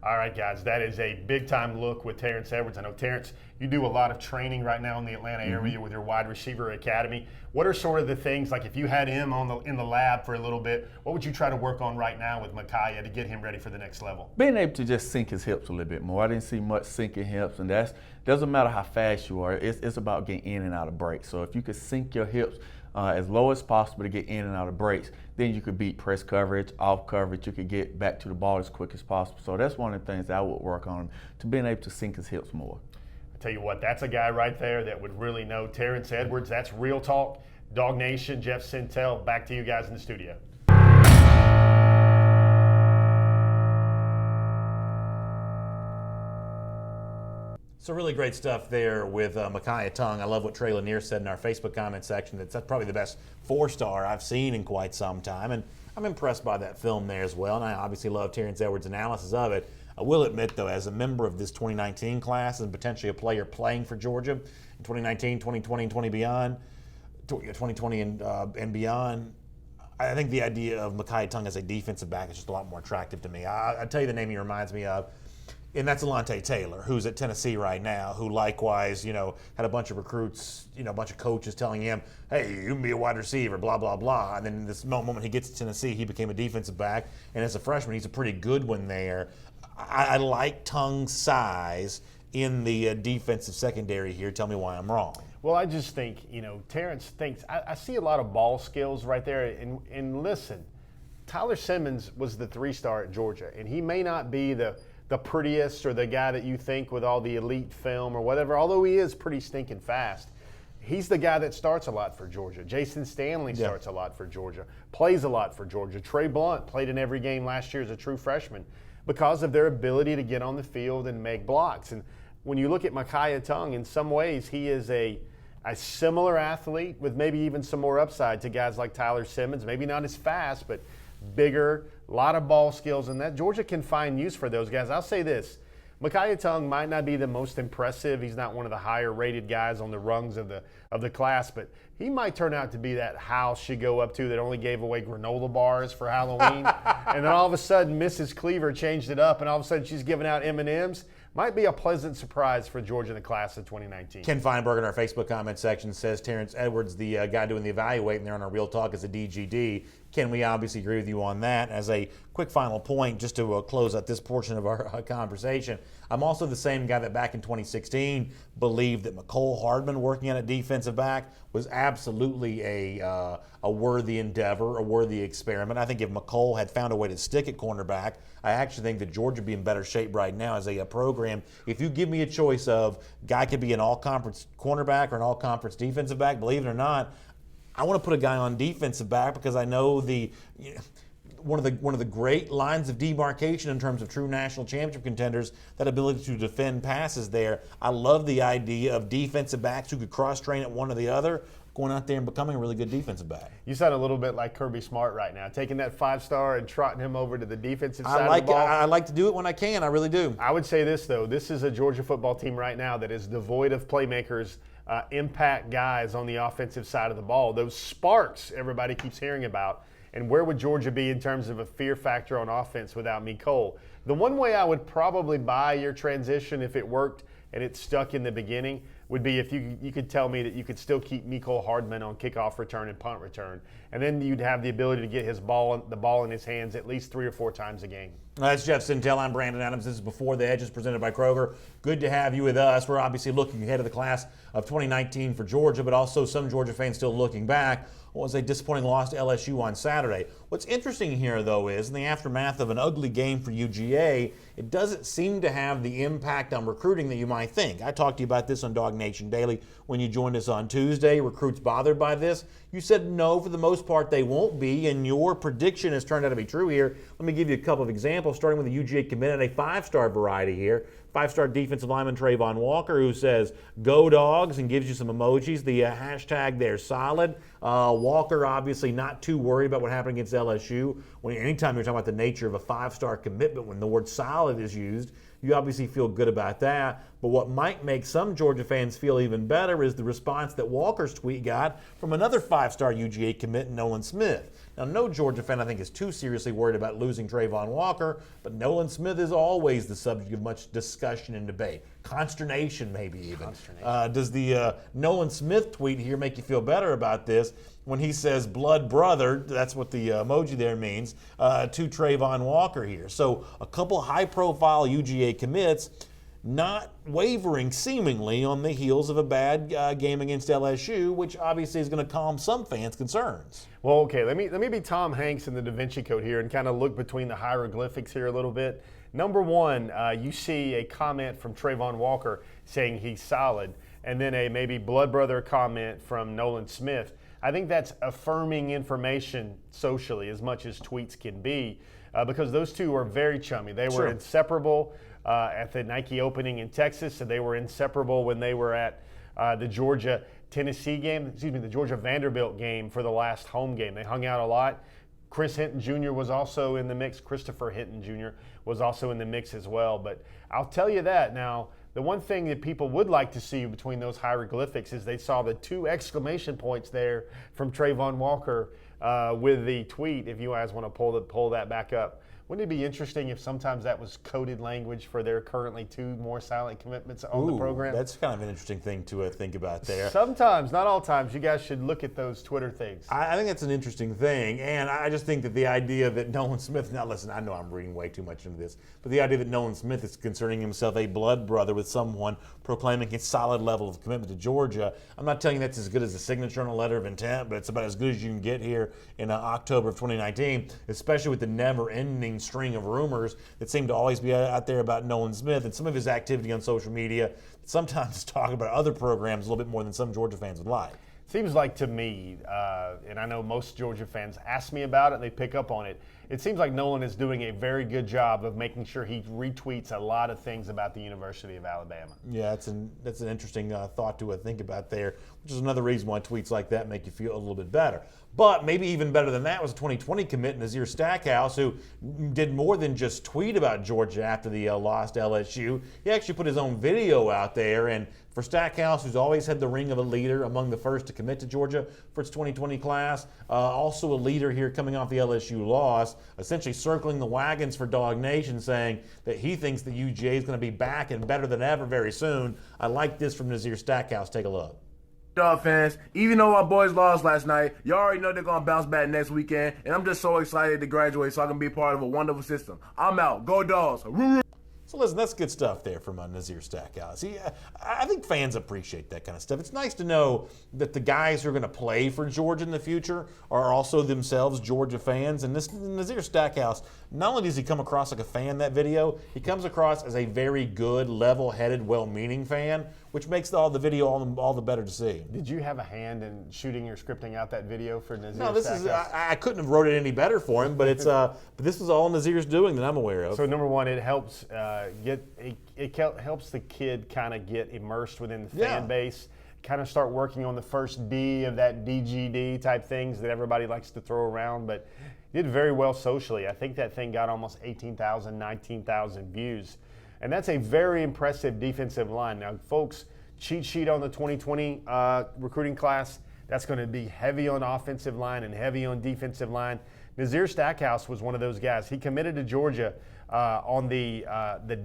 All right, guys, that is a big-time look with Terrence Edwards. I know, Terrence, you do a lot of training right now in the Atlanta area with your wide receiver academy. What are sort of the things, like if you had him in the lab for a little bit, what would you try to work on right now with Makiya to get him ready for the next level? Being able to just sink his hips a little bit more. I didn't see much sinking hips, and doesn't matter how fast you are. It's about getting in and out of breaks. So if you could sink your hips as low as possible to get in and out of breaks, then you could beat press coverage, off coverage. You could get back to the ball as quick as possible. So that's one of the things I would work on, to being able to sink his hips more. I tell you what, that's a guy right there that would really know. Terrence Edwards, that's Real Talk. Dog Nation, Jeff Sintel, back to you guys in the studio. So really great stuff there with Makiya Tongue. I love what Trey Lanier said in our Facebook comment section. That's probably the best 4-star I've seen in quite some time. And I'm impressed by that film there as well. And I obviously love Terrence Edwards' analysis of it. I will admit, though, as a member of this 2019 class and potentially a player playing for Georgia in 2019, 2020, and 2020 and beyond, I think the idea of Makiya Tongue as a defensive back is just a lot more attractive to me. I'll tell you the name he reminds me of. And that's Alontae Taylor, who's at Tennessee right now, who likewise, had a bunch of recruits, a bunch of coaches telling him, hey, you can be a wide receiver, blah, blah, blah. And then this moment he gets to Tennessee, he became a defensive back. And as a freshman, he's a pretty good one there. I like Tongue's size in the defensive secondary here. Tell me why I'm wrong. Well, I just think, Terrence thinks, I see a lot of ball skills right there. And listen, Tyler Simmons was the 3-star at Georgia, and he may not be the prettiest or the guy that you think with all the elite film or whatever, although he is pretty stinking fast. he's the guy that starts a lot for Georgia. Jason Stanley starts a lot for Georgia, plays a lot for Georgia. Trey Blunt played in every game last year as a true freshman because of their ability to get on the field and make blocks. And when you look at Makiya Tongue, in some ways he is a similar athlete with maybe even some more upside to guys like Tyler Simmons. Maybe not as fast, but bigger, a lot of ball skills, and that Georgia can find use for those guys. I'll say this. Makiya Tongue might not be the most impressive. He's not one of the higher rated guys on the rungs of the class, but he might turn out to be that house you go up to that only gave away granola bars for Halloween. And then all of a sudden Mrs. Cleaver changed it up and all of a sudden she's giving out M&Ms. Might be a pleasant surprise for Georgia in the class of 2019. Ken Feinberg in our Facebook comment section says Terrence Edwards, the guy doing the evaluating there on our Real Talk, is a DGD. Ken, we obviously agree with you on that. As a quick final point, just to close out this portion of our conversation, I'm also the same guy that back in 2016 believed that McCole Hardman working at a defensive back was absolutely a worthy endeavor, a worthy experiment. I think if McCole had found a way to stick at cornerback, I actually think that Georgia would be in better shape right now as a program. If you give me a choice of guy could be an all-conference cornerback or an all-conference defensive back, believe it or not, I want to put a guy on defensive back because I know one of the great lines of demarcation in terms of true national championship contenders, that ability to defend passes there. I love the idea of defensive backs who could cross-train at one or the other, going out there and becoming a really good defensive back. You sound a little bit like Kirby Smart right now, taking that 5-star and trotting him over to the defensive side of the ball. I like to do it when I can. I really do. I would say this, though. This is a Georgia football team right now that is devoid of playmakers, impact guys on the offensive side of the ball. Those sparks everybody keeps hearing about. And where would Georgia be in terms of a fear factor on offense without Cole? The one way I would probably buy your transition if it worked and it stuck in the beginning would be if you could tell me that you could still keep Mecole Hardman on kickoff return and punt return. And then you'd have the ability to get the ball in his hands at least 3 or 4 times a game. That's Jeff Sintel. I'm Brandon Adams. This is Before the Hedges presented by Kroger. Good to have you with us. We're obviously looking ahead of the class of 2019 for Georgia, but also some Georgia fans still looking back. What was a disappointing loss to LSU on Saturday. What's interesting here, though, is in the aftermath of an ugly game for UGA, it doesn't seem to have the impact on recruiting that you might think. I talked to you about this on Dog Nation Daily when you joined us on Tuesday. Recruits bothered by this? You said no, for the most part they won't be, and your prediction has turned out to be true here. Let me give you a couple of examples, starting with the UGA commit at a 5-star variety here. 5-star defensive lineman Trayvon Walker, who says, "Go Dogs," and gives you some emojis. The hashtag there, solid. Walker obviously not too worried about what happened against LSU. Anytime you're talking about the nature of a 5-star commitment, when the word solid is used, you obviously feel good about that. But what might make some Georgia fans feel even better is the response that Walker's tweet got from another 5-star UGA commit, Nolan Smith. Now, no Georgia fan, I think, is too seriously worried about losing Trayvon Walker, but Nolan Smith is always the subject of much discussion and debate. Consternation, maybe even. Does the Nolan Smith tweet here make you feel better about this when he says blood brother, that's what the emoji there means, to Trayvon Walker here? So a couple high-profile UGA commits not wavering seemingly on the heels of a bad game against LSU, which obviously is going to calm some fans' concerns. Well, okay, let me be Tom Hanks in the Da Vinci Code here and kind of look between the hieroglyphics here a little bit. Number one, you see a comment from Trayvon Walker saying he's solid, and then a maybe blood brother comment from Nolan Smith. I think that's affirming information socially as much as tweets can be, because those two are very chummy. They were inseparable at the Nike opening in Texas, and they were inseparable when they were at the Georgia-Tennessee game, the Georgia-Vanderbilt game for the last home game. They hung out a lot. Chris Hinton Jr. was also in the mix. Christopher Hinton Jr. was also in the mix as well. But I'll tell you that now, the one thing that people would like to see between those hieroglyphics is they saw the 2 exclamation points there from Trayvon Walker with the tweet, if you guys want to pull that back up. Wouldn't it be interesting if sometimes that was coded language for their currently 2 more silent commitments on the program? That's kind of an interesting thing to think about there. Sometimes, not all times. You guys should look at those Twitter things. I think that's an interesting thing, and I just think that the idea that Nolan Smith, now listen, I know I'm reading way too much into this, but the idea that Nolan Smith is concerning himself a blood brother with someone proclaiming his solid level of commitment to Georgia, I'm not telling you that's as good as a signature on a letter of intent, but it's about as good as you can get here there in October of 2019, especially with the never-ending string of rumors that seem to always be out there about Nolan Smith and some of his activity on social media. Sometimes talk about other programs a little bit more than some Georgia fans would like. Seems like to me, and I know most Georgia fans ask me about it and they pick up on it, it seems like Nolan is doing a very good job of making sure he retweets a lot of things about the University of Alabama. Yeah, that's an interesting thought to think about there, which is another reason why tweets like that make you feel a little bit better. But maybe even better than that was a 2020 commit, Nazir Stackhouse, who did more than just tweet about Georgia after the loss to LSU. He actually put his own video out there, and for Stackhouse, who's always had the ring of a leader, among the first to commit to Georgia for its 2020 class, also a leader here coming off the LSU loss, essentially circling the wagons for Dog Nation, saying that he thinks that UGA is going to be back and better than ever very soon. I like this from Nazir Stackhouse. Take a look. Dog fans, even though our boys lost last night, y'all already know they're going to bounce back next weekend, and I'm just so excited to graduate so I can be part of a wonderful system. I'm out. Go Dogs. So listen, that's good stuff there from Nazir Stackhouse. I think fans appreciate that kind of stuff. It's nice to know that the guys who are going to play for Georgia in the future are also themselves Georgia fans. And this Nazir Stackhouse, not only does he come across like a fan in that video, he comes across as a very good, level-headed, well-meaning fan, which makes the video all the better to see. Did you have a hand in shooting or scripting out that video for Nazir No, this Stackhouse? is I couldn't have wrote it any better for him, but it's but this is all Nazir's doing that I'm aware of. So number one, it helps helps the kid kind of get immersed within the fan base, kind of start working on the first D of that DGD type things that everybody likes to throw around, but did very well socially. I think that thing got almost 18,000, 19,000 views. And that's a very impressive defensive line. Now, folks, cheat sheet on the 2020 recruiting class, that's going to be heavy on offensive line and heavy on defensive line. Nazir Stackhouse was one of those guys. He committed to Georgia on the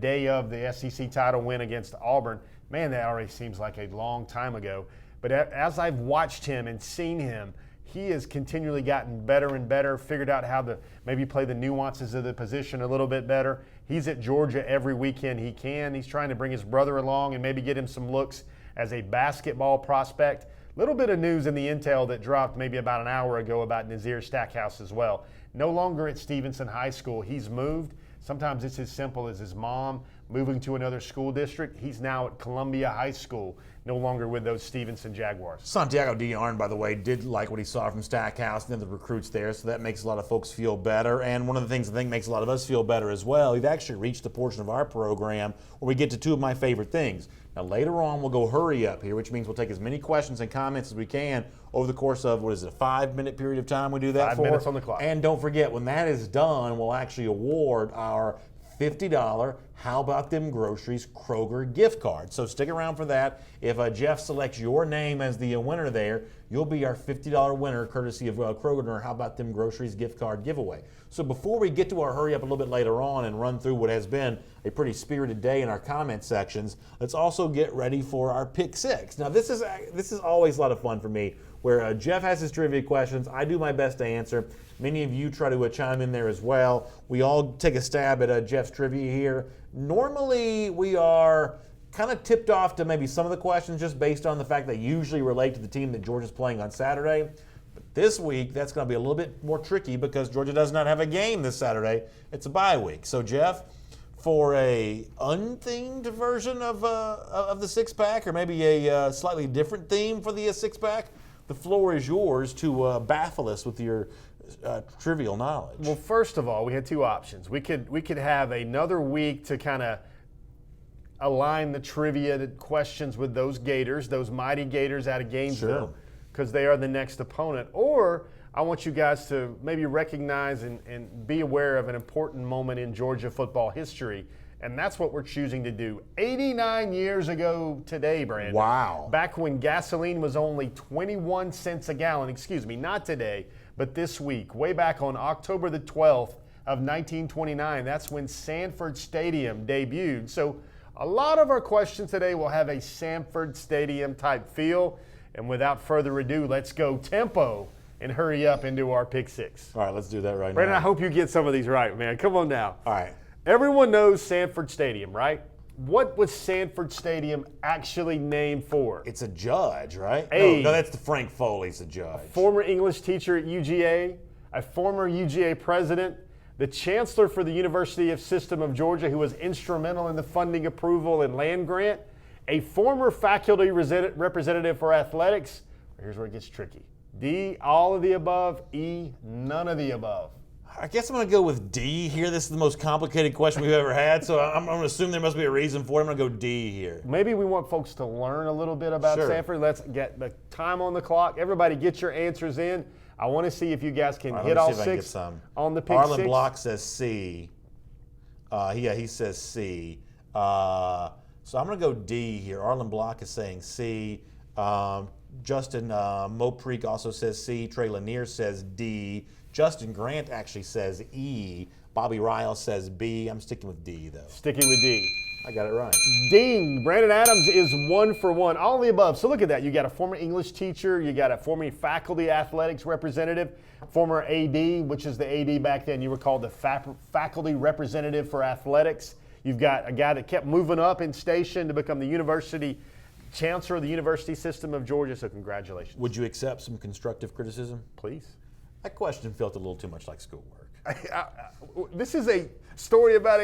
day of the SEC title win against Auburn. Man, that already seems like a long time ago. But as I've watched him and seen him, he has continually gotten better and better, figured out how to maybe play the nuances of the position a little bit better. He's at Georgia every weekend he can. He's trying to bring his brother along and maybe get him some looks as a basketball prospect. Little bit of news in the intel that dropped maybe about an hour ago about Nazir Stackhouse as well. No longer at Stevenson High School. He's moved. Sometimes it's as simple as his mom moving to another school district. He's now at Columbia High School, no longer with those Stevenson Jaguars. Santiago Diarn, by the way, did like what he saw from Stackhouse and then the recruits there, so that makes a lot of folks feel better. And one of the things I think makes a lot of us feel better as well, we've actually reached the portion of our program where we get to two of my favorite things. Now, later on, we'll go hurry up here, which means we'll take as many questions and comments as we can over the course of, a 5-minute period of time we do that 5 for? minutes on the clock. And don't forget, when that is done, we'll actually award our $50 How About Them Groceries Kroger gift card. So stick around for that. If Jeff selects your name as the winner there, you'll be our $50 winner courtesy of Kroger and our How About Them Groceries gift card giveaway. So before we get to our hurry up a little bit later on and run through what has been a pretty spirited day in our comment sections, let's also get ready for our Pick Six. Now this is always a lot of fun for me, where Jeff has his trivia questions. I do my best to answer. Many of you try to chime in there as well. We all take a stab at Jeff's trivia here. Normally, we are kind of tipped off to maybe some of the questions just based on the fact they usually relate to the team that Georgia's playing on Saturday. But this week, that's going to be a little bit more tricky because Georgia does not have a game this Saturday. It's a bye week. So, Jeff, for a unthemed version of the six-pack, or maybe a slightly different theme for the six-pack, the floor is yours to baffle us with your trivial knowledge. Well, first of all, we had two options. We could have another week to kind of align the trivia questions with those Gators, those mighty Gators out of Gainesville, because they are the next opponent. Or I want you guys to maybe recognize and be aware of an important moment in Georgia football history. And that's what we're choosing to do. 89 years ago today, Brandon. Wow. Back when gasoline was only 21 cents a gallon. Excuse me, not today, but this week. Way back on October the 12th of 1929. That's when Sanford Stadium debuted. So a lot of our questions today will have a Sanford Stadium type feel. And without further ado, let's go tempo and hurry up into our Pick Six. All right, let's do that right Brandon, now. I hope you get some of these right, man. Come on now. All right. Everyone knows Sanford Stadium, right? What was Sanford Stadium actually named for? It's a judge, right? A. No, that's the Frank Foley's the judge. Former English teacher at UGA, a former UGA president, the chancellor for the University of System of Georgia, who was instrumental in the funding approval and land grant, a former faculty representative for athletics. Here's where it gets tricky. D, all of the above. E, none of the above. I guess I'm going to go with D here. This is the most complicated question we've ever had, so I'm going to assume there must be a reason for it. I'm going to go D here. Maybe we want folks to learn a little bit about Sure. Sanford. Let's get the time on the clock. Everybody get your answers in. I want to see if you guys can All right, hit let me all see if I can get six some. on the pick Arlen six. Block says C. Yeah, he says C. So I'm going to go D here. Arlen Block is saying C. Justin Mopreek also says C. Trey Lanier says D. Justin Grant actually says E. Bobby Ryle says B. I'm sticking with D, though. Sticking with D. I got it right. Ding. Brandon Adams is 1 for 1. All of the above. So look at that. You got a former English teacher. You got a former faculty athletics representative. Former AD, which is the AD back then. You were called the faculty representative for athletics. You've got a guy that kept moving up in station to become the university chancellor of the University System of Georgia. So congratulations. Would you accept some constructive criticism? Please. That question felt a little too much like schoolwork. This is a story about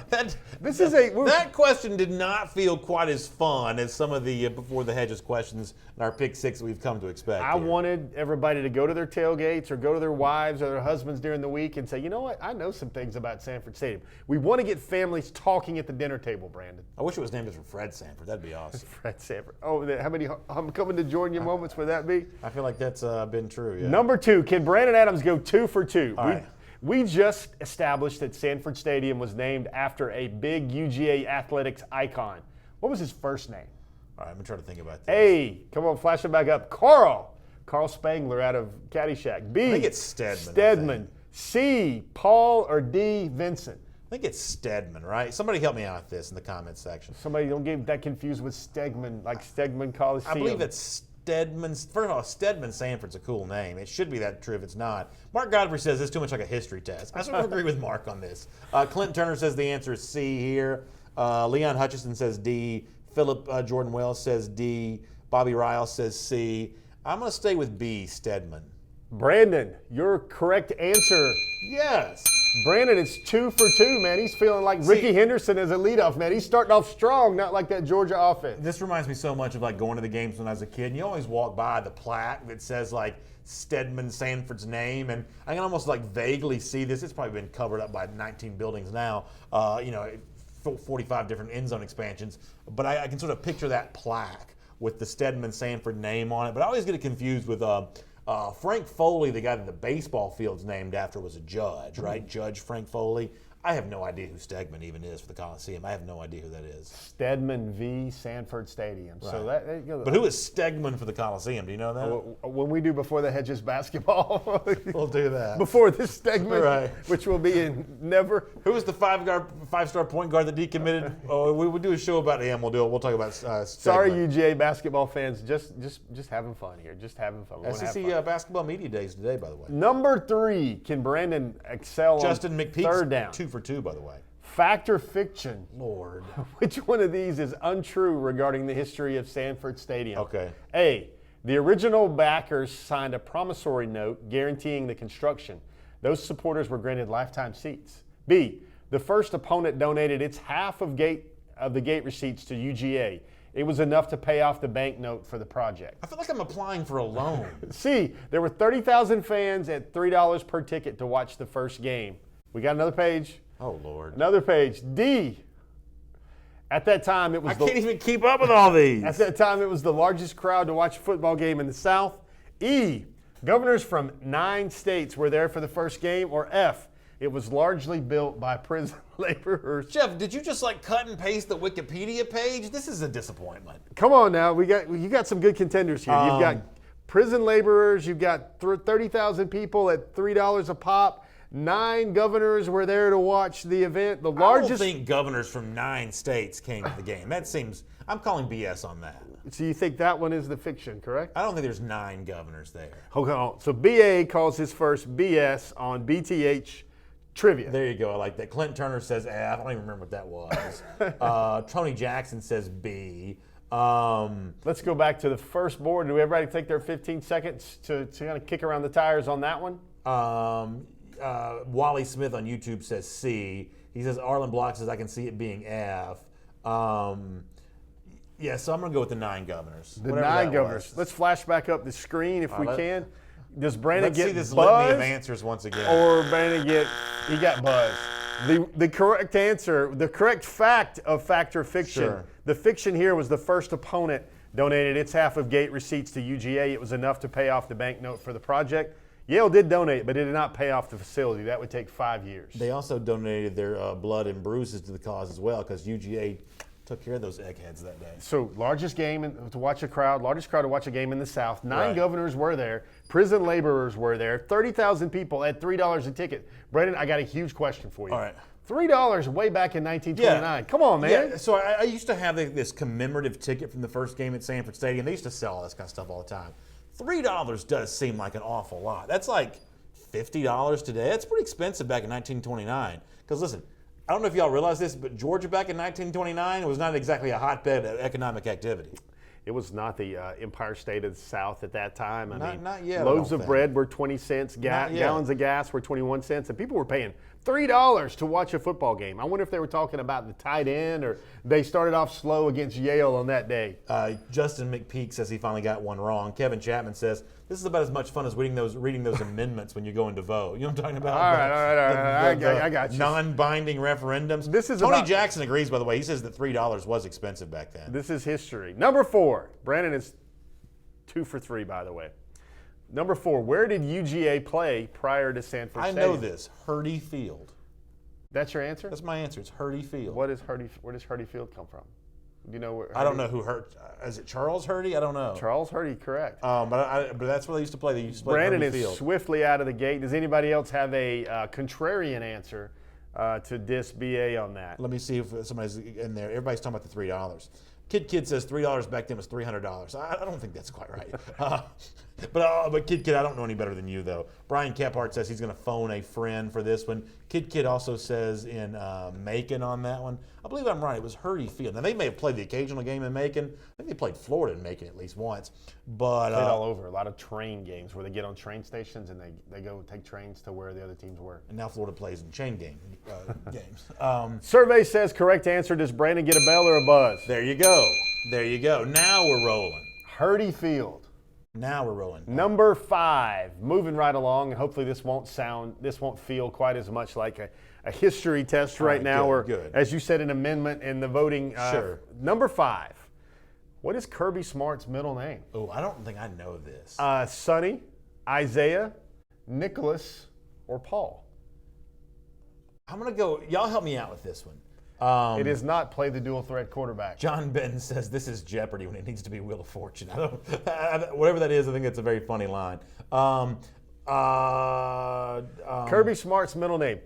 That question did not feel quite as fun as some of the Before the Hedges questions in our pick six that we've come to expect. I here. wanted everybody to go to their tailgates or go to their wives or their husbands during the week and say, you know what, I know some things about Sanford Stadium. We want to get families talking at the dinner table, Brandon. I wish it was named after Fred Sanford. That'd be awesome. Fred Sanford. Oh, how many I'm coming to Georgia moments would that be? I feel like that's been true. Yeah. Number 2, can Brandon Adams go 2 for 2? All right. We just established that Sanford Stadium was named after a big UGA athletics icon. What was his first name? All right, I'm going to try to think about this. A, come on, flash it back up. Carl Spangler out of Caddyshack. B, I think it's Stedman. Stedman. C, Paul, or D, Vincent. I think it's Stedman, right? Somebody help me out with this in the comments section. Somebody don't get that confused with Stegman, like Stegman Coliseum. I believe it's Stedman. First of all, Stedman Sanford's a cool name. It should be that true if it's not. Mark Godfrey says it's too much like a history test. I sort of agree with Mark on this. Clint Turner says the answer is C here. Leon Hutchison says D. Philip Jordan Wells says D. Bobby Ryle says C. I'm going to stay with B, Stedman. Brandon, your correct answer. Yes. Brandon, it's 2 for 2, man. He's feeling like Ricky Henderson as a leadoff, man. He's starting off strong, not like that Georgia offense. This reminds me so much of like going to the games when I was a kid. And you always walk by the plaque that says like Stedman Sanford's name, and I can almost like vaguely see this. It's probably been covered up by 19 buildings now. 45 different end zone expansions, but I can sort of picture that plaque with the Stedman Sanford name on it. But I always get it confused with Frank Foley, the guy that the baseball field's named after, was a judge, right? Judge Frank Foley. I have no idea who Stegman even is for the Coliseum. I have no idea who that is. Stedman v. Sanford Stadium. Right. So that, you know, But who is Stegman for the Coliseum? Do you know that? when we do Before the Hedges basketball, We'll do that. before this Stegman, Right. which will be in never. Who was the five-star point guard that decommitted? Oh, we would do a show about him. We'll do it. We'll talk about Stegman. Sorry, UGA basketball fans, just having fun here, just having fun. We wanna have SEC fun. basketball media days today, by the way. Number 3, can Brandon excel Justin on McPeak's third down? 2 for 2, by the way. Fact or fiction? Lord. Which one of these is untrue regarding the history of Sanford Stadium? Okay. A, the original backers signed a promissory note guaranteeing the construction. Those supporters were granted lifetime seats. B, the first opponent donated its half of the gate receipts to UGA. It was enough to pay off the bank note for the project. I feel like I'm applying for a loan. C, there were 30,000 fans at $3 per ticket to watch the first game. We got another page. Oh, Lord. Another page. D, at that time it was I can't even keep up with all these. At that time, it was the largest crowd to watch a football game in the South. E, governors from 9 states were there for the first game. Or F, it was largely built by prison laborers. Jeff, did you just like cut and paste the Wikipedia page? This is a disappointment. Come on now, you got some good contenders here. You've got prison laborers. You've got 30,000 people at $3 a pop. 9 governors were there to watch the event. The largest. I don't think governors from 9 states came to the game. That seems. I'm calling BS on that. So you think that one is the fiction, correct? I don't think there's 9 governors there. Hold on. So BA calls his first BS on BTH Trivia. There you go. I like that. Clint Turner says A. I don't even remember what that was. Tony Jackson says B. Let's go back to the first board. Do everybody take their 15 seconds to kind of kick around the tires on that one? Wally Smith on YouTube says C. He says Arlen Block says I can see it being F. Yeah, so I'm going to go with the 9 governors. The 9 governors. Let's flash back up the screen if we can. Does Brandon get see this buzz? litany of answers once again. Or Brandon he got buzz. The correct answer, the correct fact of fact or fiction. Sure. The fiction here was the first opponent donated its half of gate receipts to UGA. It was enough to pay off the banknote for the project. Yale did donate, but it did not pay off the facility. That would take 5 years. They also donated their blood and bruises to the cause as well, because UGA took care of those eggheads that day. So largest game to watch a crowd, largest crowd to watch a game in the South. 9 Right. governors were there. Prison laborers were there. 30,000 people at $3 a ticket. Brandon, I got a huge question for you. All right. $3 way back in 1929. Come on, man. Yeah, so I used to have this commemorative ticket from the first game at Sanford Stadium. They used to sell all this kind of stuff all the time. $3 does seem like an awful lot. That's like $50 today. That's pretty expensive back in 1929. Because listen, I don't know if y'all realize this, but Georgia back in 1929 was not exactly a hotbed of economic activity. It was not the Empire State of the South at that time. Not yet, I Loaves don't of think. bread were 20 cents, Not yet. gallons of gas were 21 cents, and people were paying $3 to watch a football game. I wonder if they were talking about the tight end or they started off slow against Yale on that day. Justin McPeak says he finally got one wrong. Kevin Chapman says this is about as much fun as reading those amendments when you're going to vote. You know what I'm talking about? All right. I got you. Non-binding referendums. This is Tony about- Jackson agrees, by the way. He says that $3 was expensive back then. This is history. Number 4. Brandon is 2 for 3, by the way. Number 4. Where did UGA play prior to Sanford I Stadium? know this. Hurdy Field. That's your answer? That's my answer. It's Hurdy Field. Where does Hurdy Field come from? Do you know where? I don't know who hurt. Is it Charles Hurdy? I don't know. Charles Hurdy, correct. But that's where they used to play. They used to play Brandon Hurdy is Field. swiftly out of the gate. Does anybody else have a contrarian answer to diss BA on that? Let me see if somebody's in there. Everybody's talking about the $3. Kid says $3 back then was $300. I don't think that's quite right. But Kid, I don't know any better than you though. Brian Kephart says he's going to phone a friend for this one. Kid also says in Macon on that one. I believe I'm right. It was Hurdy Field. Now they may have played the occasional game in Macon. I think they played Florida in Macon at least once. But Played all over. A lot of train games where they get on train stations and they go take trains to where the other teams were. and now Florida plays in chain games. Survey says correct answer. Does Brandon get a bell or a buzz? There you go. There you go. Now we're rolling. Hurdy Field. Now we're rolling. Number 5, moving right along, and hopefully this won't feel quite as much like a history test right now, or good. as you said, an amendment in the voting. Sure. Number 5, what is Kirby Smart's middle name? Oh, I don't think I know this. Sonny, Isaiah, Nicholas, or Paul? I'm going to go, y'all help me out with this one. It is not play the dual threat quarterback. John Benton says this is Jeopardy when it needs to be Wheel of Fortune. Whatever that is, I think it's a very funny line. Kirby Smart's middle name.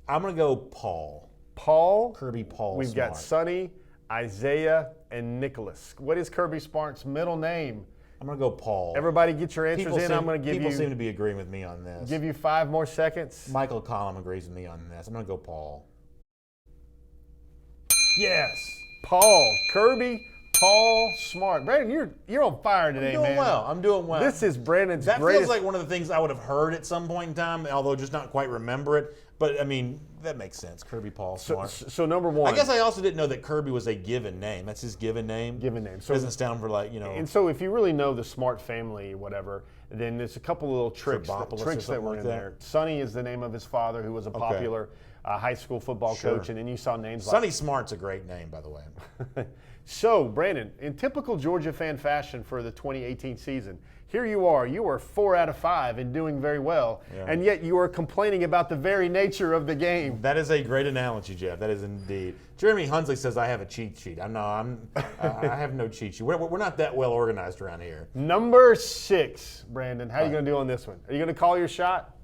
I'm going to go Paul. Paul. Kirby Paul We've Smart. got Sonny, Isaiah, and Nicholas. What is Kirby Smart's middle name? I'm going to go Paul. Everybody get your answers in. I'm going to People seem to be agreeing with me on this. give you 5 more seconds. Michael Collum agrees with me on this. I'm going to go Paul. Yes. Paul. Kirby Paul Smart. Brandon, you're on fire today, man. I'm doing well. This is Brandon's That greatest. feels like one of the things I would have heard at some point in time, although just not quite remember it. But, I mean, that makes sense. Kirby Paul Smart. So number 1. I guess I also didn't know that Kirby was a given name. That's his given name. Given name. So doesn't stand for And so if you really know the Smart family or whatever, then there's a couple of little tricks Tribopolis or that something were like in that. there. Sonny is the name of his father, who was a popular high school football coach, and then you saw names Sonny Smart's a great name, by the way. like. So, Brandon, in typical Georgia fan fashion for the 2018 season, here you are 4 out of 5 and doing very well, and yet you are complaining about the very nature of the game. That is a great analogy, Jeff. That is indeed. Jeremy Hunsley says I have a cheat sheet. I have no cheat sheet. We're not that well organized around here. Number 6, Brandon. How are you going to do on this one? Are you going to call your shot?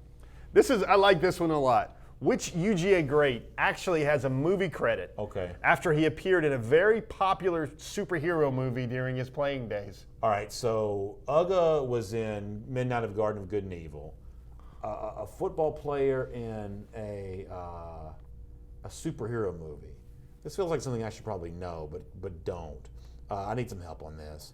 I like this one a lot. Which UGA great actually has a movie credit after he appeared in a very popular superhero movie during his playing days? All right, so Uga was in Midnight of the Garden of Good and Evil. a football player in a superhero movie. This feels like something I should probably know, but don't. I need some help on this.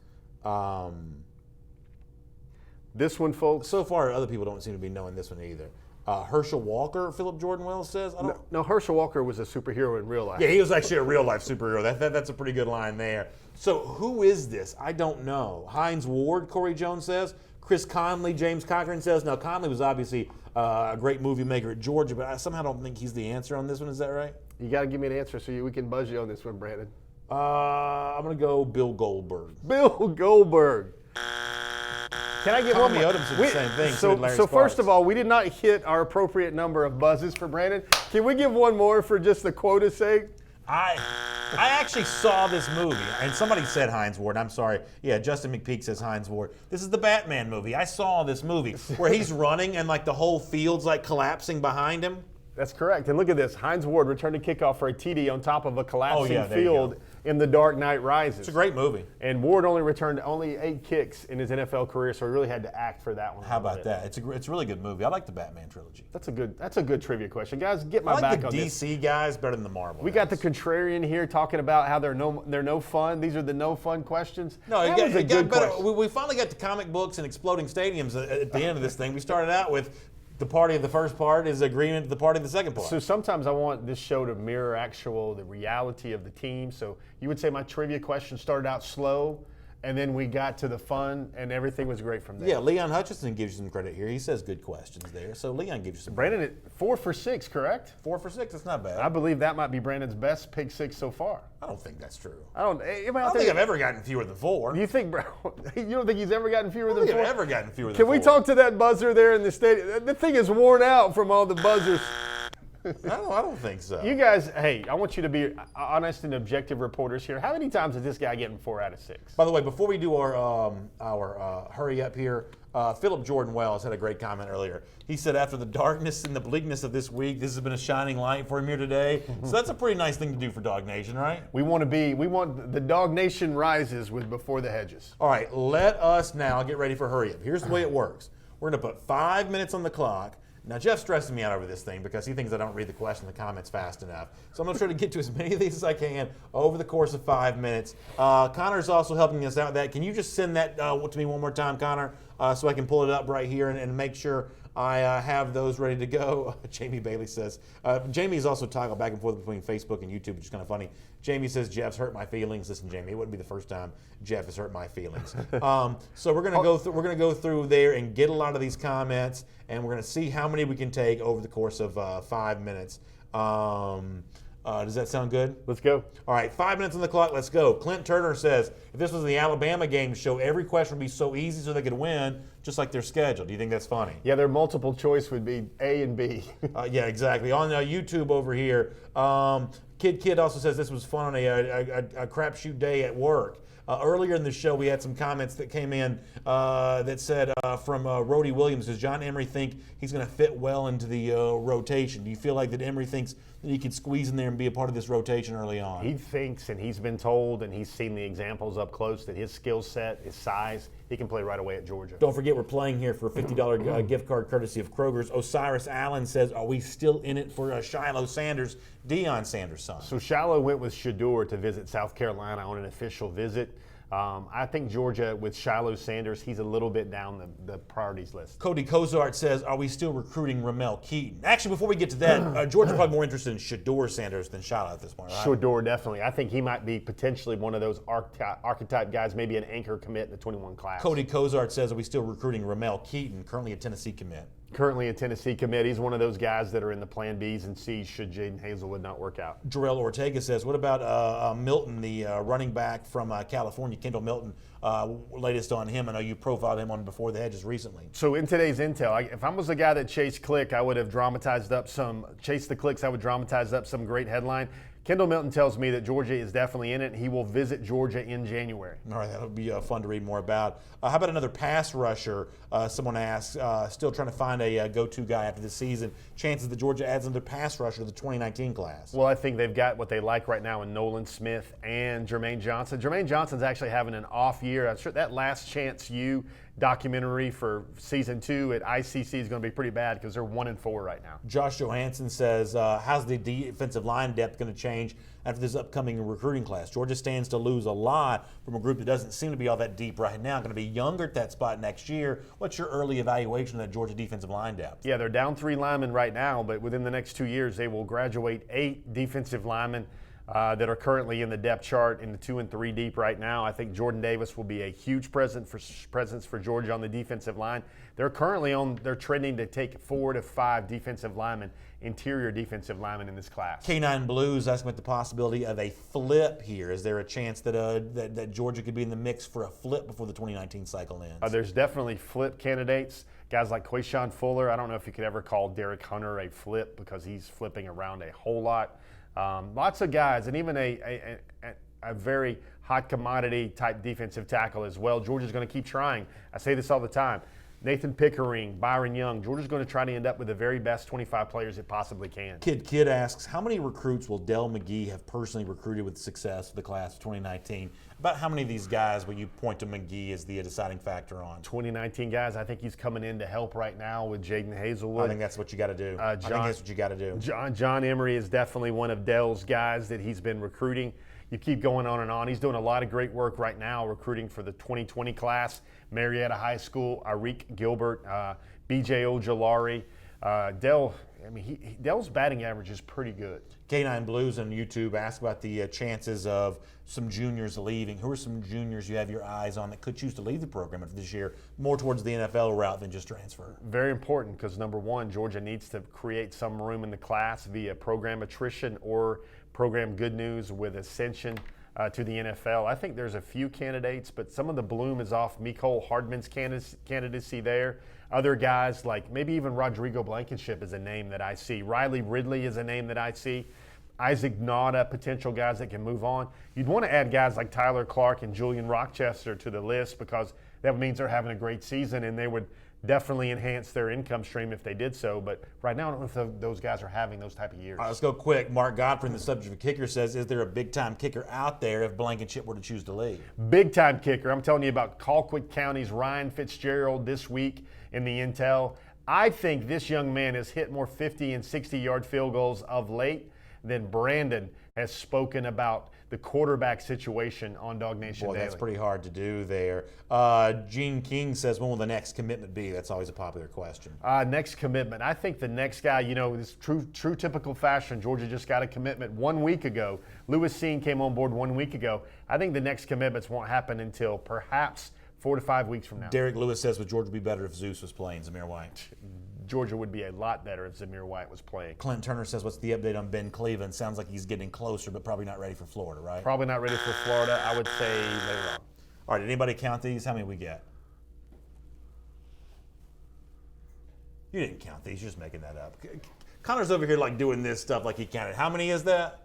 This one, folks. So far, other people don't seem to be knowing this one either. Herschel Walker, Philip Jordan Wells says. No, Herschel Walker was a superhero in real life. Yeah, he was actually a real life superhero. That's a pretty good line there. So who is this? I don't know. Hines Ward, Corey Jones says. Chris Conley, James Cochran says. Now, Conley was obviously a great movie maker at Georgia, but I somehow don't think he's the answer on this one. Is that right? You got to give me an answer so we can buzz you on this one, Brandon. I'm going to go Bill Goldberg. Bill Goldberg. Can I get Tommy one more? Odom said the same thing. So first of all, we did not hit our appropriate number of buzzes for Brandon. Can we give one more for just the quota's sake? I actually saw this movie, and somebody said Hines Ward. I'm sorry. Yeah, Justin McPeak says Hines Ward. This is the Batman movie. I saw this movie where he's running and like the whole field's like collapsing behind him. That's correct. And look at this. Hines Ward returned a kickoff for a TD on top of a collapsing there you field in The Dark Knight Rises. It's a great movie. And Ward only returned 8 kicks in his NFL career, so he really had to act for that one. How about that? It's a really good movie. I like the Batman trilogy. That's a good trivia question. Guys, get my I like back the on this. DC guys better than the Marvel We guys. got the contrarian here talking about how they're no fun. These are the no fun questions. No, that was a it good got better. question. We finally got to comic books and exploding stadiums at the end of this thing. We started out with the party of the first part is agreement to the party of the second part. So sometimes I want this show to mirror the reality of the team. So you would say my trivia question started out slow, and then we got to the fun, and everything was great from there. Yeah, Leon Hutchinson gives you some credit here. He says good questions there. So Leon gives you some Brandon, at 4 for 6, correct? 4 for 6. That's not bad. I believe that might be Brandon's best pick 6 so far. I don't think that's true. I don't think I've ever gotten fewer than 4. You think, bro? You don't think he's ever gotten fewer I than don't think 4? I've ever gotten fewer than Can 4. we talk to that buzzer there in the stadium? The thing is worn out from all the buzzers. I don't think so. You guys, hey, I want you to be honest and objective reporters here. How many times is this guy getting 4 out of 6? By the way, before we do our hurry up here, Philip Jordan Wells had a great comment earlier. He said, after the darkness and the bleakness of this week, this has been a shining light for him here today. So that's a pretty nice thing to do for Dog Nation, right? We want the Dog Nation rises with Before the Hedges. All right, let us now get ready for hurry up. Here's the way it works. We're going to put 5 minutes on the clock. Now, Jeff's stressing me out over this thing because he thinks I don't read the question in the comments fast enough. So I'm going to try to get to as many of these as I can over the course of 5 minutes. Connor's also helping us out with that. Can you just send that to me one more time, Connor, so I can pull it up right here and make sure I have those ready to go? Jamie Bailey says. Jamie's also toggled back and forth between Facebook and YouTube, which is kind of funny. Jamie says, Jeff's hurt my feelings. Listen, Jamie, it wouldn't be the first time Jeff has hurt my feelings. So we're going to go through there and get a lot of these comments, and we're going to see how many we can take over the course of 5 minutes. Does that sound good? Let's go. All right, 5 minutes on the clock. Let's go. Clint Turner says, if this was the Alabama game show, every question would be so easy so they could win, just like their schedule. Do you think that's funny? Yeah, their multiple choice would be A and B. Yeah, exactly. On YouTube over here, Kid also says this was fun on a crapshoot day at work. Earlier in the show, we had some comments that came in that said from Rhodey Williams, does John Emery think he's going to fit well into the rotation? Do you feel like that Emery thinks that he could squeeze in there and be a part of this rotation early on? He thinks, and he's been told, and he's seen the examples up close, that his skill set, his size, he can play right away at Georgia. Don't forget, we're playing here for a $50 gift card courtesy of Kroger's. Osiris Allen says, are we still in it for Shiloh Sanders, Deion Sanders' son? So Shiloh went with Shador to visit South Carolina on an official visit. I think Georgia, with Shiloh Sanders, he's a little bit down the priorities list. Cody Cozart says, are we still recruiting Ramel Keaton? Actually, before we get to that, Georgia's probably more interested in Shador Sanders than Shiloh at this point, right? Shador, definitely. I think he might be potentially one of those archetype guys, maybe an anchor commit in the 21 class. Cody Cozart says, are we still recruiting Ramel Keaton, currently a Tennessee commit? Currently a Tennessee commit. He's one of those guys that are in the plan Bs and Cs should Jaden Hazelwood not work out. Jarrell Ortega says, what about Milton, the running back from California, Kendall Milton? Latest on him. I know you profiled him on Before the Hedges recently. So in today's intel, if I was the guy that chased click, I would have chased the clicks, I would dramatize up some great headline. Kendall Milton tells me that Georgia is definitely in it. He will visit Georgia in January. All right, that'll be fun to read more about. How about another pass rusher? Someone asks, still trying to find a go-to guy after this season. Chances that Georgia adds another pass rusher to the 2019 class? Well, I think they've got what they like right now in Nolan Smith and Jermaine Johnson. Jermaine Johnson's actually having an off year. I'm sure that last chance documentary for season 2 at ICC is going to be pretty bad because they're 1-4 right now. Josh Johansson says, how's the defensive line depth going to change after this upcoming recruiting class? Georgia stands to lose a lot from a group that doesn't seem to be all that deep right now. Going to be younger at that spot next year. What's your early evaluation of that Georgia defensive line depth? Yeah, they're down 3 linemen right now, but within the next 2 years, they will graduate 8 defensive linemen that are currently in the depth chart in the 2 and 3 deep right now. I think Jordan Davis will be a huge presence for Georgia on the defensive line. They're trending to take 4 to 5 defensive linemen, interior defensive linemen in this class. K9 Blues asking about the possibility of a flip here. Is there a chance that that Georgia could be in the mix for a flip before the 2019 cycle ends? There's definitely flip candidates. Guys like Quayshawn Fuller. I don't know if you could ever call Derek Hunter a flip because he's flipping around a whole lot. Lots of guys, and even a very hot commodity type defensive tackle as well. Georgia's going to keep trying. I say this all the time. Nathan Pickering, Byron Young. Georgia's going to try to end up with the very best 25 players it possibly can. Kid asks, how many recruits will Dell McGee have personally recruited with success for the class of 2019? About how many of these guys will you point to McGee as the deciding factor on? 2019 guys, I think he's coming in to help right now with Jaden Hazelwood. I think that's what you got to do. I think that's what you got to do. John Emery is definitely one of Dell's guys that he's been recruiting. You keep going on and on. He's doing a lot of great work right now recruiting for the 2020 class. Marietta High School, Arik Gilbert, BJ Ojolari. Dell's batting average is pretty good. K9 Blues on YouTube asked about the chances of some juniors leaving. Who are some juniors you have your eyes on that could choose to leave the program after this year, more towards the NFL route than just transfer? Very important because, number one, Georgia needs to create some room in the class via program attrition or program good news with ascension to the NFL. I think there's a few candidates, but some of the bloom is off Mecole Hardman's candidacy there. Other guys like maybe even Rodrigo Blankenship is a name that I see. Riley Ridley is a name that I see. Isaac Nauta, potential guys that can move on. You'd want to add guys like Tyler Clark and Julian Rochester to the list because that means they're having a great season and they would definitely enhance their income stream if they did so. But right now, I don't know if those guys are having those type of years. All right, let's go quick. Mark Godfrey, the subject of kicker, says, is there a big-time kicker out there if Blankenship were to choose to leave? Big-time kicker. I'm telling you about Colquitt County's Ryan Fitzgerald this week in the Intel. I think this young man has hit more 50 and 60-yard field goals of late than Brandon has spoken about the quarterback situation on Dog Nation Daily. That's pretty hard to do there. Gene King says, when will the next commitment be? That's always a popular question. Next commitment. I think the next guy, this true typical fashion, Georgia just got a commitment 1 week ago. Lewis Seen came on board 1 week ago. I think the next commitments won't happen until perhaps 4 to 5 weeks from now. Derek Lewis says, would Georgia be better if Zeus was playing Zamir White? Georgia would be a lot better if Zamir White was playing. Clint Turner says, what's the update on Ben Cleveland? Sounds like he's getting closer, but probably not ready for Florida, right? Probably not ready for Florida. I would say later on. All right, did anybody count these? How many we get? You didn't count these. You're just making that up. Connor's over here like doing this stuff like he counted. How many is that?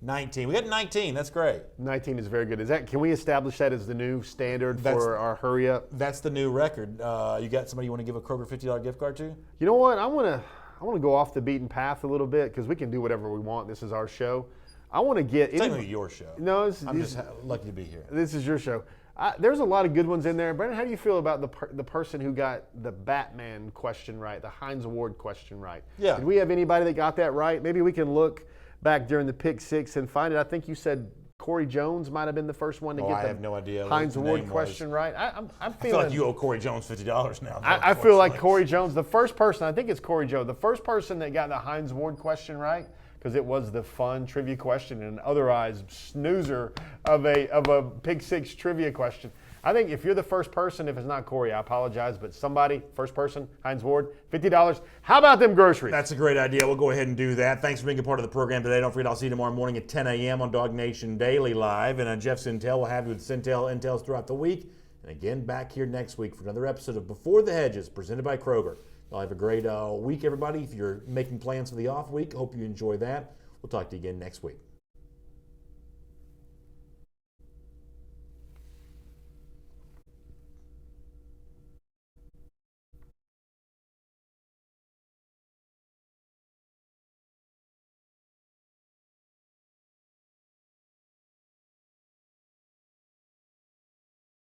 19. We got 19. That's great. 19 is very good. Can we establish that as the new standard for our hurry up? That's the new record. You got somebody you want to give a Kroger $50 gift card to? You know what? I want to go off the beaten path a little bit because we can do whatever we want. This is our show. I want to get. It's technically your show. No, I'm just lucky to be here. This is your show. There's a lot of good ones in there. Brandon, how do you feel about the person who got the Batman question right, the Heinz Award question right? Yeah. Did we have anybody that got that right? Maybe we can look back during the pick six and find it. I think you said Corey Jones might have been the first one to get I have no idea Heinz Award question right. I feel like you owe Corey Jones $50 now. I feel like Corey Jones, the first person, I think it's Corey Jones, the first person that got the Heinz Award question right, because it was the fun trivia question and otherwise snoozer of a pick six trivia question. I think if you're the first person, if it's not Corey, I apologize, but somebody, first person, Heinz Ward, $50. How about them groceries? That's a great idea. We'll go ahead and do that. Thanks for being a part of the program today. Don't forget, I'll see you tomorrow morning at 10 a.m. on Dog Nation Daily Live. And Jeff Sintel will have you with Sintel Intels throughout the week. And again, back here next week for another episode of Before the Hedges, presented by Kroger. Y'all have a great week, everybody. If you're making plans for the off week, hope you enjoy that. We'll talk to you again next week.